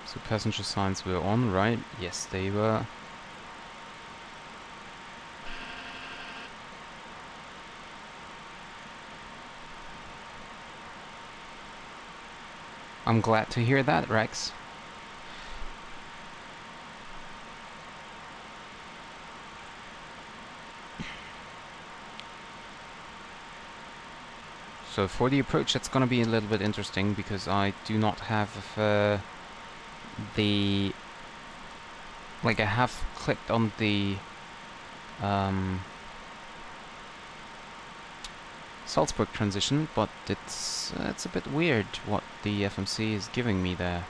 So passenger signs were on, right? Yes, they were. I'm glad to hear that, Rex. So for the approach, that's gonna be a little bit interesting because I do not have the... Like, I have clicked on the Salzburg transition, but it's a bit weird what the FMC is giving me there.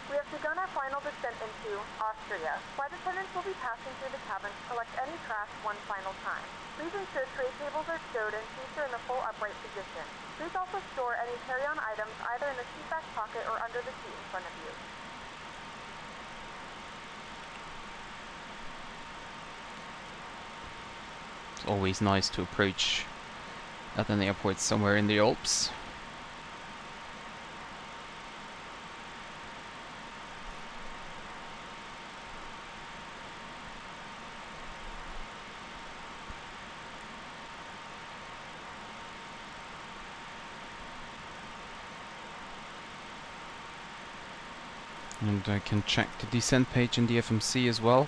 We have begun our final descent into Austria. Flight attendants will be passing through the cabin to collect any trash one final time. Please ensure tray tables are stowed and seats are in the full upright position. Please also store any carry-on items either in the seat back pocket or under the seat in front of you. It's always nice to approach at an airport somewhere in the Alps. And I can check the descent page in the FMC as well.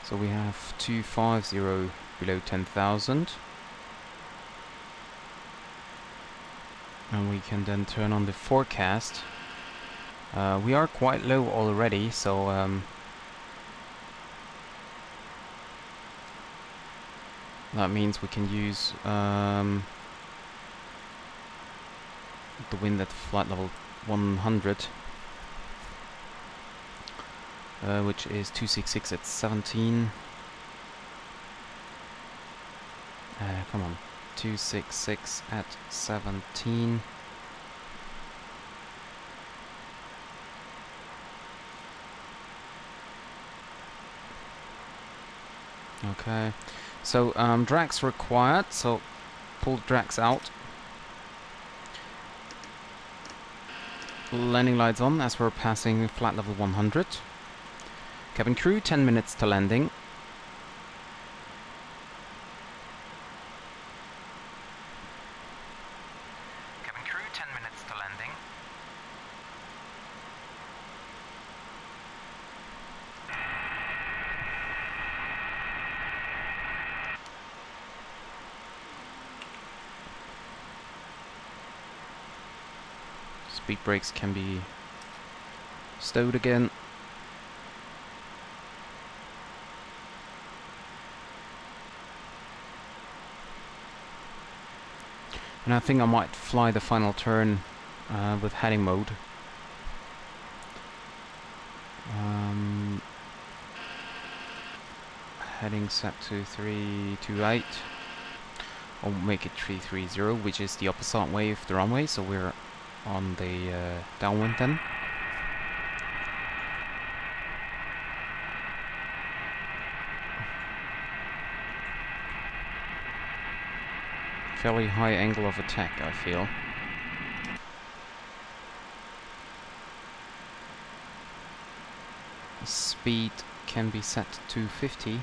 So we have 250 below 10,000. And we can then turn on the forecast. We are quite low already, so that means we can use the wind at flight level 100, which is 266 at 17. Come on, 266 at 17. Okay, so drags required, so pull drags out. Landing lights on as we're passing flight level 100. Cabin crew, 10 minutes to landing. Cabin crew, 10 minutes to landing. Speed brakes can be stowed again. And I think I might fly the final turn with heading mode. Heading set to 328. I'll make it 330, which is the opposite way of the runway, so we're on the downwind then. Fairly high angle of attack, I feel. Speed can be set to 50.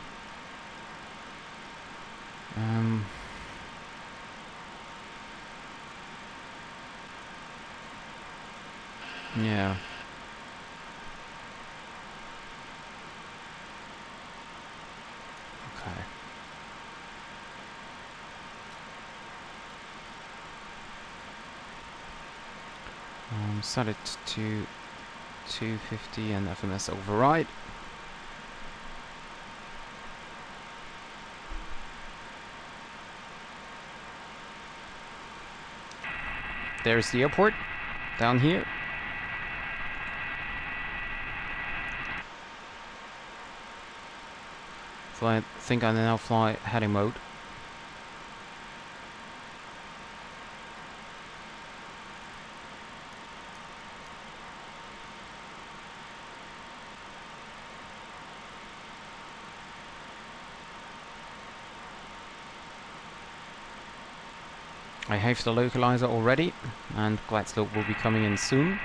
Yeah. Okay. Set it to 250 and FMS override. There's the airport down here. So I think I now fly heading mode. I have the localizer already, and glide slope will be coming in soon.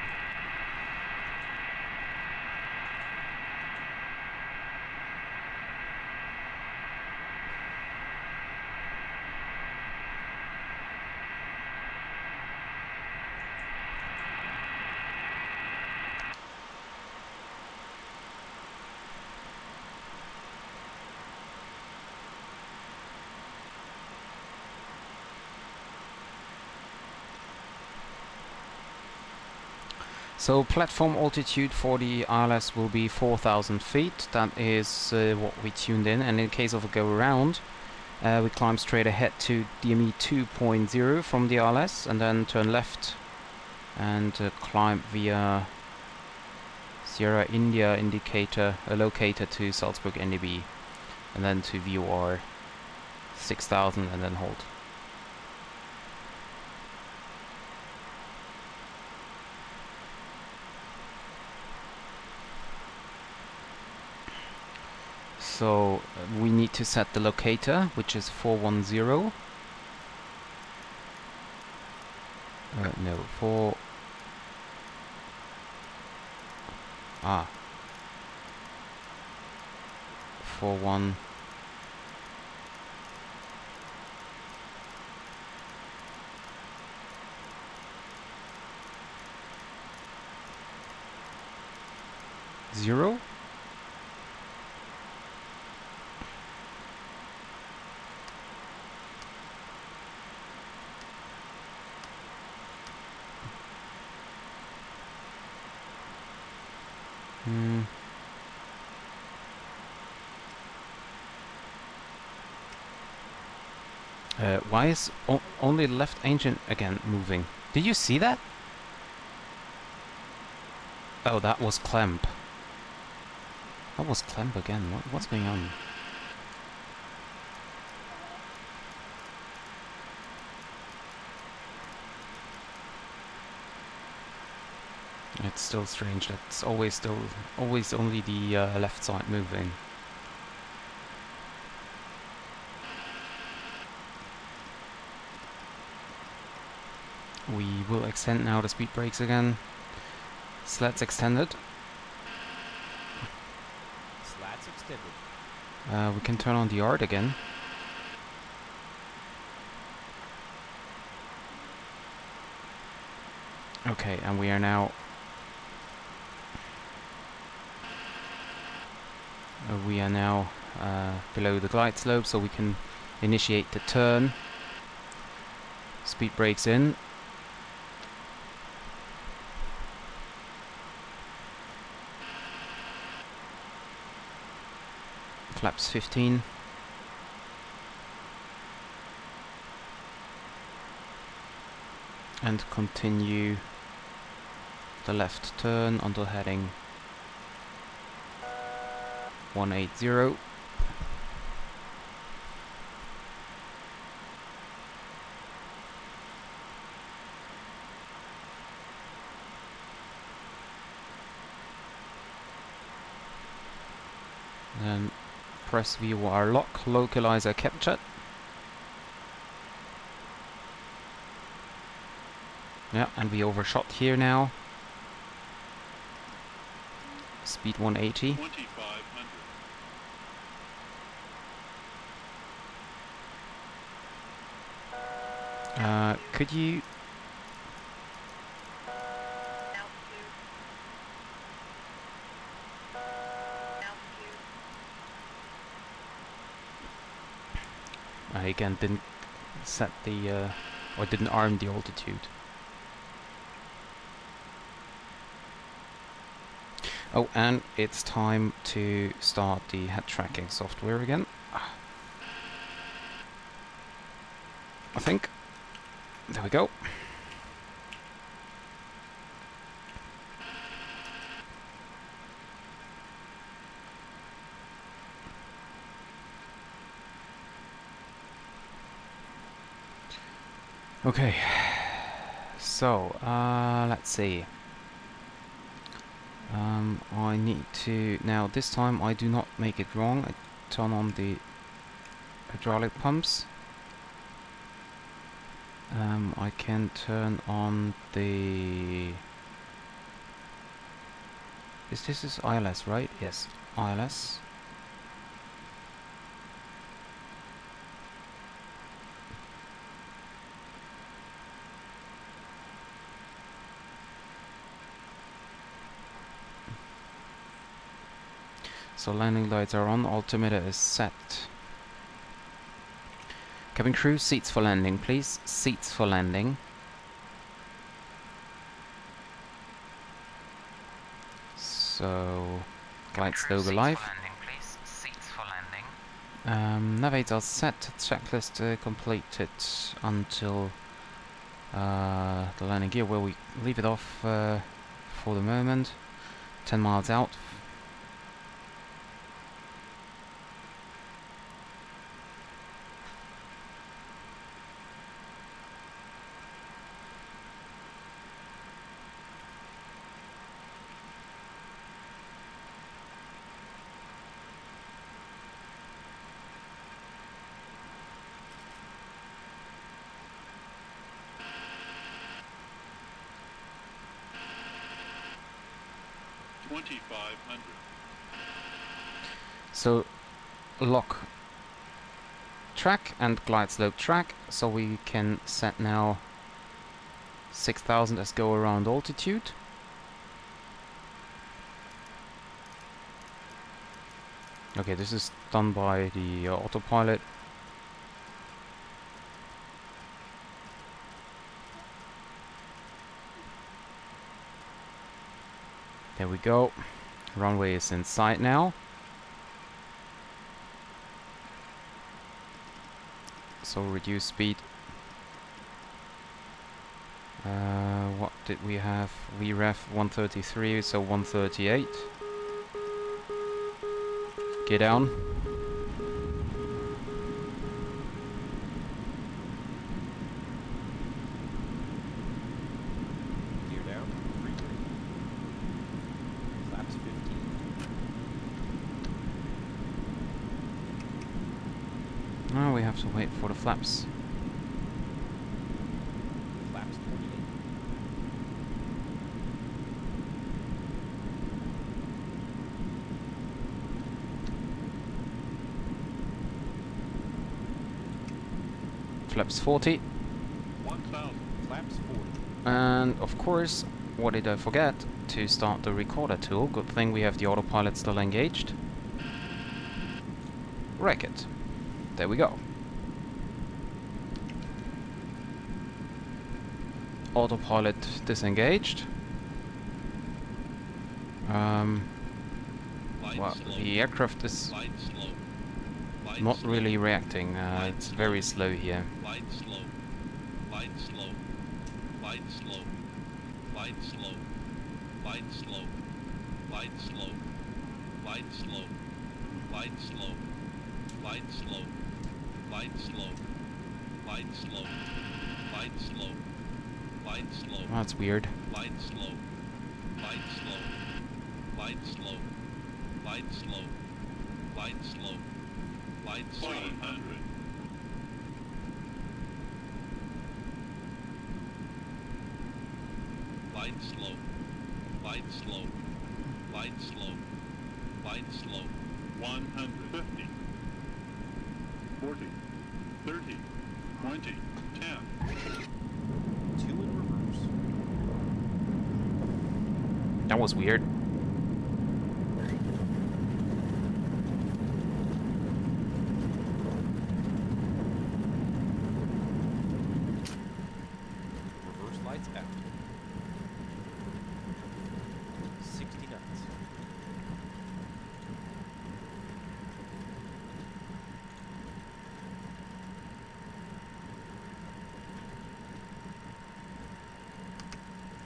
So platform altitude for the ILS will be 4,000 feet. That is what we tuned in, and in case of a go around, we climb straight ahead to DME 2.0 from the ILS, and then turn left and climb via Sierra India indicator locator to Salzburg NDB, and then to VOR 6,000 and then hold. So we need to set the locator, which is 410. No, 4. Ah. 41. Zero. Why is only left engine again moving? Did you see that? Oh, that was clamp. That was clamp again. What's going on? It's still strange. That's always only the left side moving. We will extend now the speed brakes again. Slats extended. Slats extended. We can turn on the yard again. Okay, and we are now below the glide slope, so we can initiate the turn. Speed brakes in. Flaps 15. And continue the left turn until heading 180. Then press VOR lock, localizer captured. Yeah, and we overshot here now. Speed 180. 2500. Could you... I again didn't set the... or didn't arm the altitude. Oh, and it's time to start the head tracking software again. I think. There we go. Okay. So, let's see. I need to... Now, this time I do not make it wrong. I turn on the hydraulic pumps. I can turn on the... This is ILS, right? Yes, ILS. So landing lights are on, altimeter is set. Cabin crew, seats for landing, please. Seats for landing. So, glide slope alive. Navigators set, checklist completed until the landing gear, where we leave it off for the moment. 10 miles out. So lock track and glide slope track, so we can set now 6000 as go around altitude. Okay, this is done by the autopilot. There we go. Runway is in sight now. So reduce speed. What did we have? We ref 133, so 138. Get down. Gear down. Flaps 15. Now we have to wait for the flaps. Flaps 28. Flaps 40. 1000. Flaps 40. And of course, what did I forget? To start the recorder tool. Good thing we have the autopilot still engaged. Wreck it. There we go. Autopilot disengaged. Well, the aircraft is not really reacting. It's very slow here. Glide slope. Glide slope. Glide slope. Glide slope. Glide slope. Glide slope. Glide slope. Glide slope. Glide slope. Glide slope. Glide slope. Glide slope. Glide slope. Oh, that's weird. Glide slope. Glide slope. Glide slope. Glide slope. Glide slope. Glide slope. 100. Glide slope. Glide slope. Glide slope. Glide slope. 150. 40. 30. 20. 10. 2 in reverse. That was weird. Reverse lights out. 60 knots.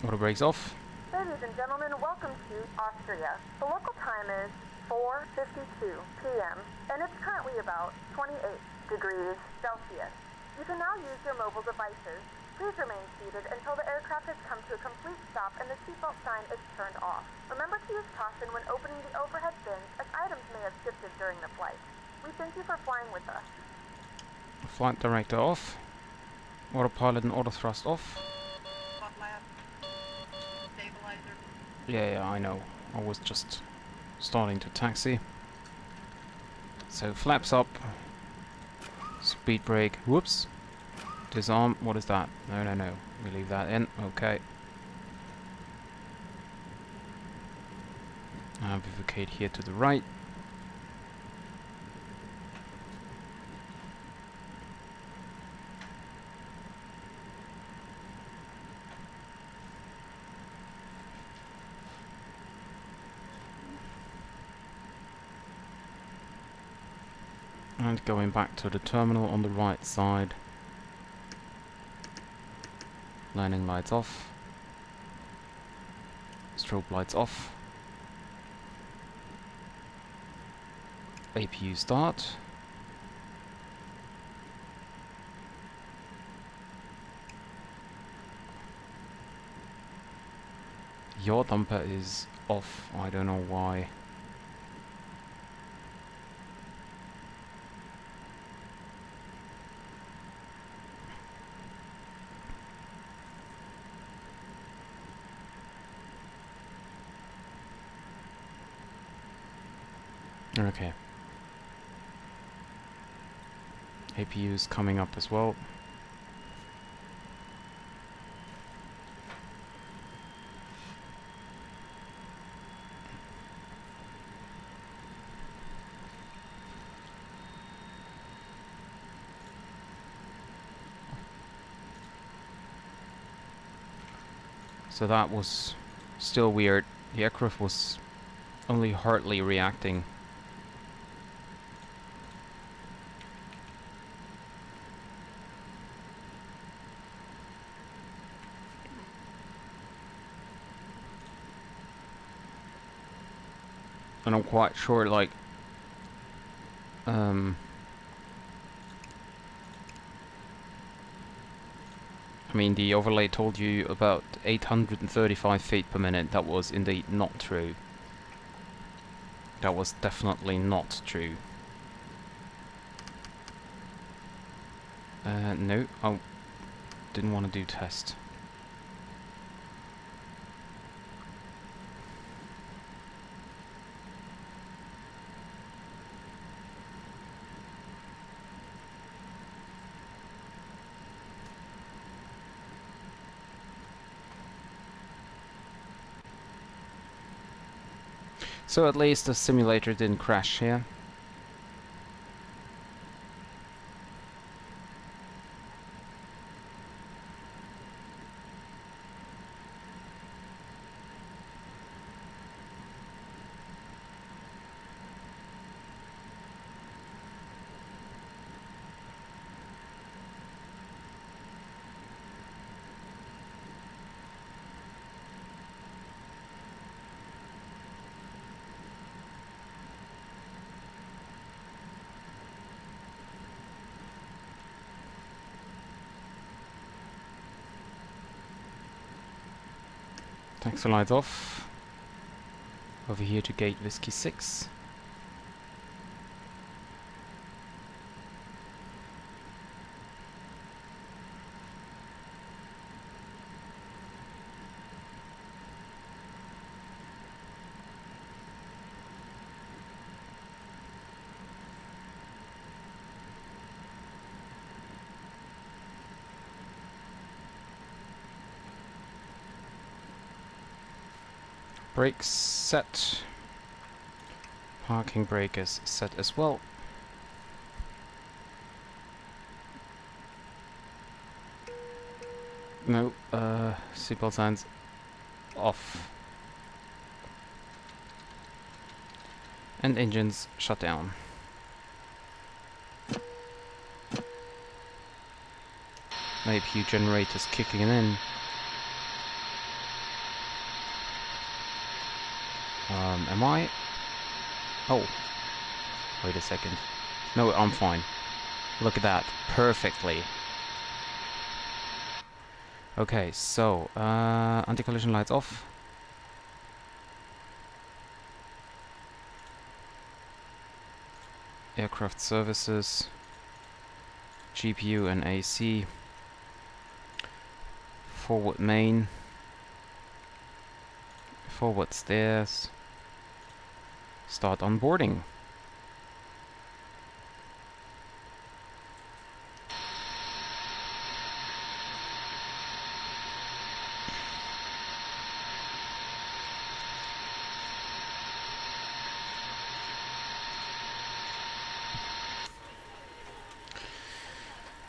Auto brakes off. Ladies and gentlemen, welcome to Austria. The local time is 4:52 p.m. and it's currently about 28 degrees Celsius. You can now use your mobile devices. Please remain seated until the aircraft has come to a complete stop and the seatbelt sign is turned off. Remember to use caution when opening the overhead bins, as items may have shifted during the flight. We thank you for flying with us. Flight director off. Autopilot and auto thrust off. Yeah, I know. I was just starting to taxi. So flaps up. Speed brake. Whoops. Disarm. What is that? No. We leave that in. Okay. Bifurcate here to the right. And going back to the terminal on the right side. Landing lights off. Strobe lights off. APU start. Yaw dumper is off. I don't know why. Okay. APU is coming up as well. So that was still weird. The aircraft was only hardly reacting. And I'm quite sure, like, I mean, the overlay told you about 835 feet per minute. That was indeed not true. That was definitely not true. No, I didn't want to do test. So at least the simulator didn't crash here. Taxi lights off. Over here to gate Whiskey 6. Brakes set. Parking brake is set as well. No, seatbelt signs off. And engines shut down. APU generators kicking in. Am I? Oh. Wait a second. No, I'm fine. Look at that. Perfectly. Okay, so, anti-collision lights off. Aircraft services. GPU and AC. Forward main. Forward stairs. Start onboarding.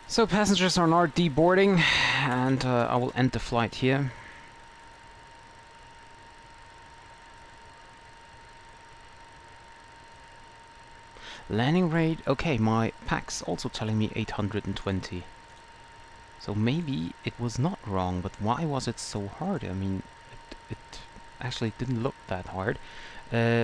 So passengers are now deboarding, and I will end the flight here. Landing rate, okay, my PAC's also telling me 820. So maybe it was not wrong, but why was it so hard? I mean, it actually didn't look that hard. Okay.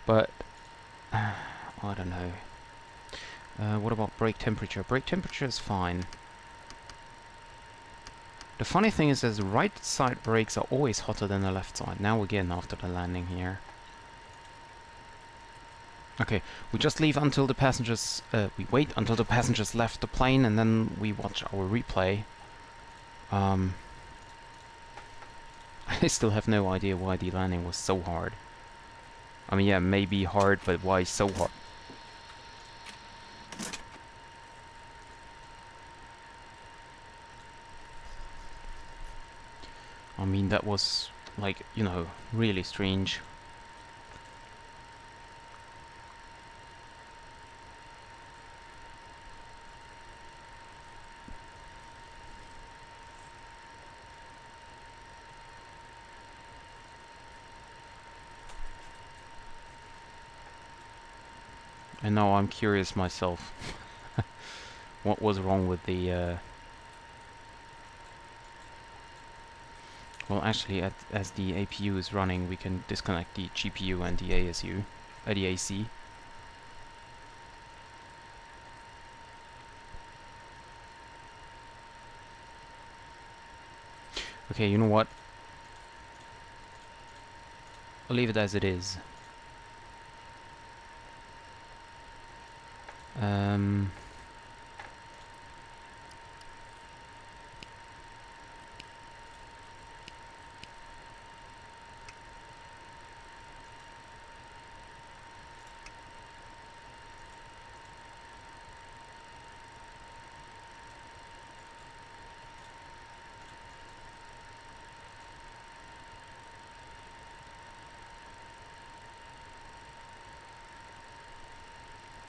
But I don't know. What about brake temperature? Brake temperature is fine. The funny thing is that the right side brakes are always hotter than the left side. Now again after the landing here. Okay, we just leave until the passengers. We wait until the passengers left the plane, and then we watch our replay. I still have no idea why the landing was so hard. I mean, yeah, maybe hard, but why so hard? I mean, that was, like, you know, really strange. And now I'm curious myself. What was wrong with the... Well, actually, as the APU is running, we can disconnect the GPU and the ASU, the AC. Okay, you know what? I'll leave it as it is.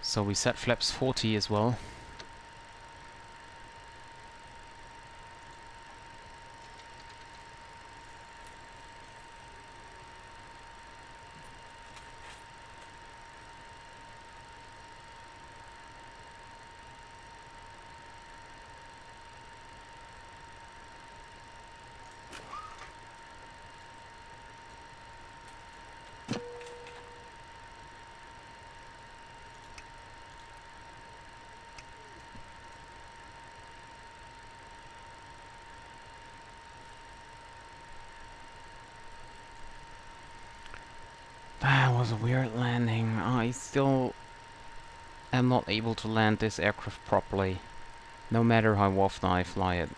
So we set flaps 40 as well. was a weird landing. I still am not able to land this aircraft properly, no matter how often I fly it.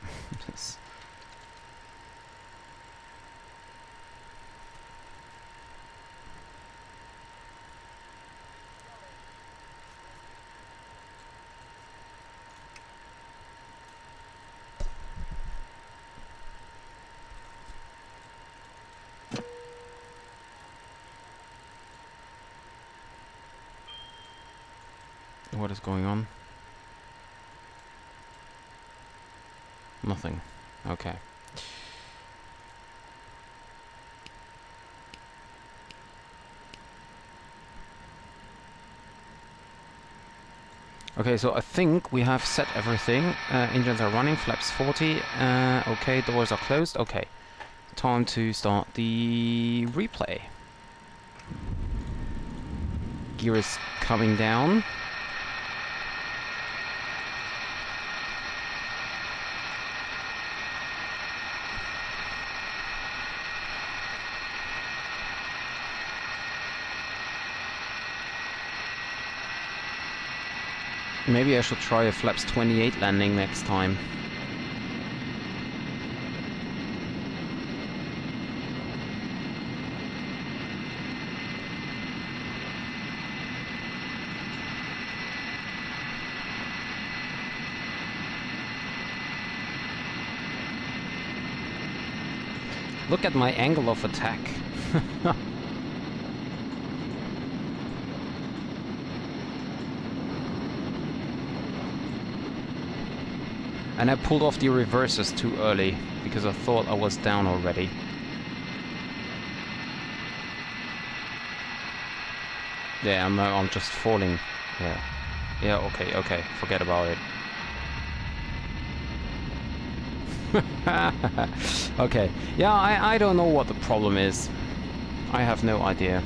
What is going on? Nothing. Okay. Okay, so I think we have set everything. Engines are running, flaps 40. Okay, doors are closed. Okay. Time to start the replay. Gear is coming down. Maybe I should try a flaps 28 landing next time. Look at my angle of attack. And I pulled off the reverses too early, because I thought I was down already. Yeah, I'm just falling. Yeah. Yeah, okay, forget about it. Okay, yeah, I don't know what the problem is. I have no idea.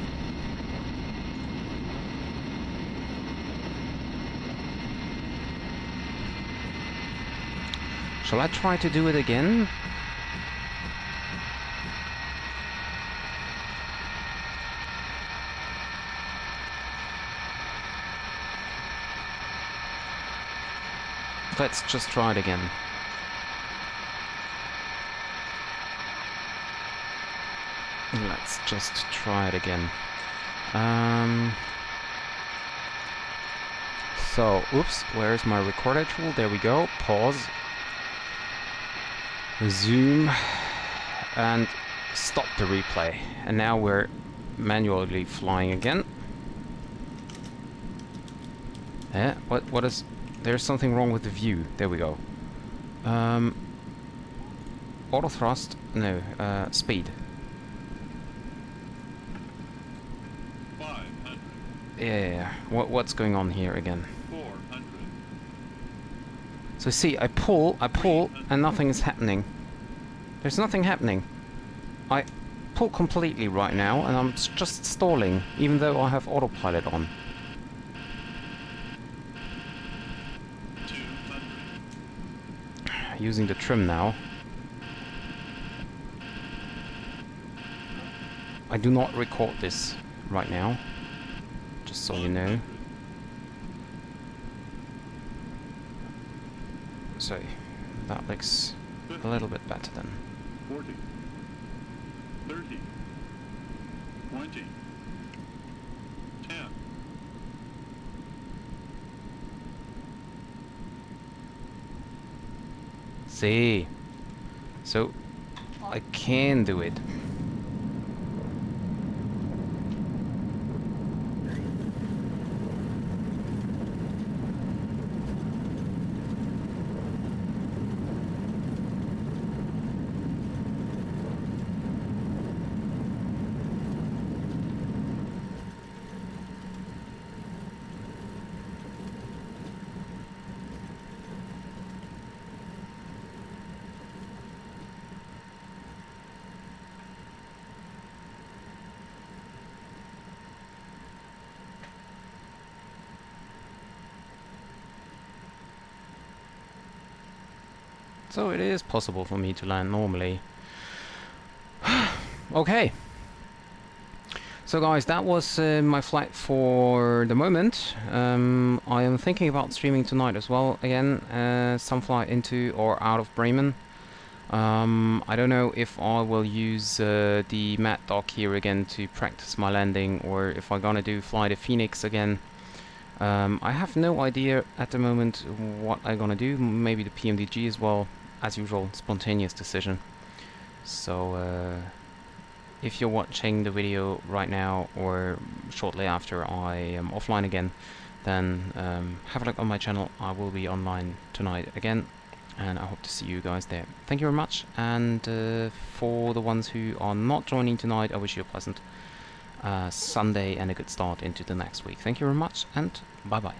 Shall I try to do it again? Let's just try it again. Let's just try it again. So, oops, where's my recorder tool? There we go. Pause. Resume. And stop the replay. And now we're manually flying again. Yeah, what is... There's something wrong with the view. There we go. Auto thrust? No, speed. 500. Yeah. What's going on here again? 400. So see, I pull, and nothing is happening. There's nothing happening. I pull completely right now, and I'm just stalling, even though I have autopilot on. 200. Using the trim now. I do not record this right now, just so you know. So, that looks a little bit better then. 40. 30. 20. 10. See, so I can do it. So it is possible for me to land normally. Okay. So guys, that was my flight for the moment. I am thinking about streaming tonight as well, again, some flight into or out of Bremen. I don't know if I will use the Maddog here again to practice my landing, or if I'm gonna do fly to Phoenix again. I have no idea at the moment what I'm gonna do. Maybe the PMDG as well, as usual, spontaneous decision. So if you're watching the video right now or shortly after I am offline again, then have a look on my channel. I will be online tonight again, and I hope to see you guys there. Thank you very much, and for the ones who are not joining tonight, I wish you a pleasant Sunday and a good start into the next week. Thank you very much, and bye bye.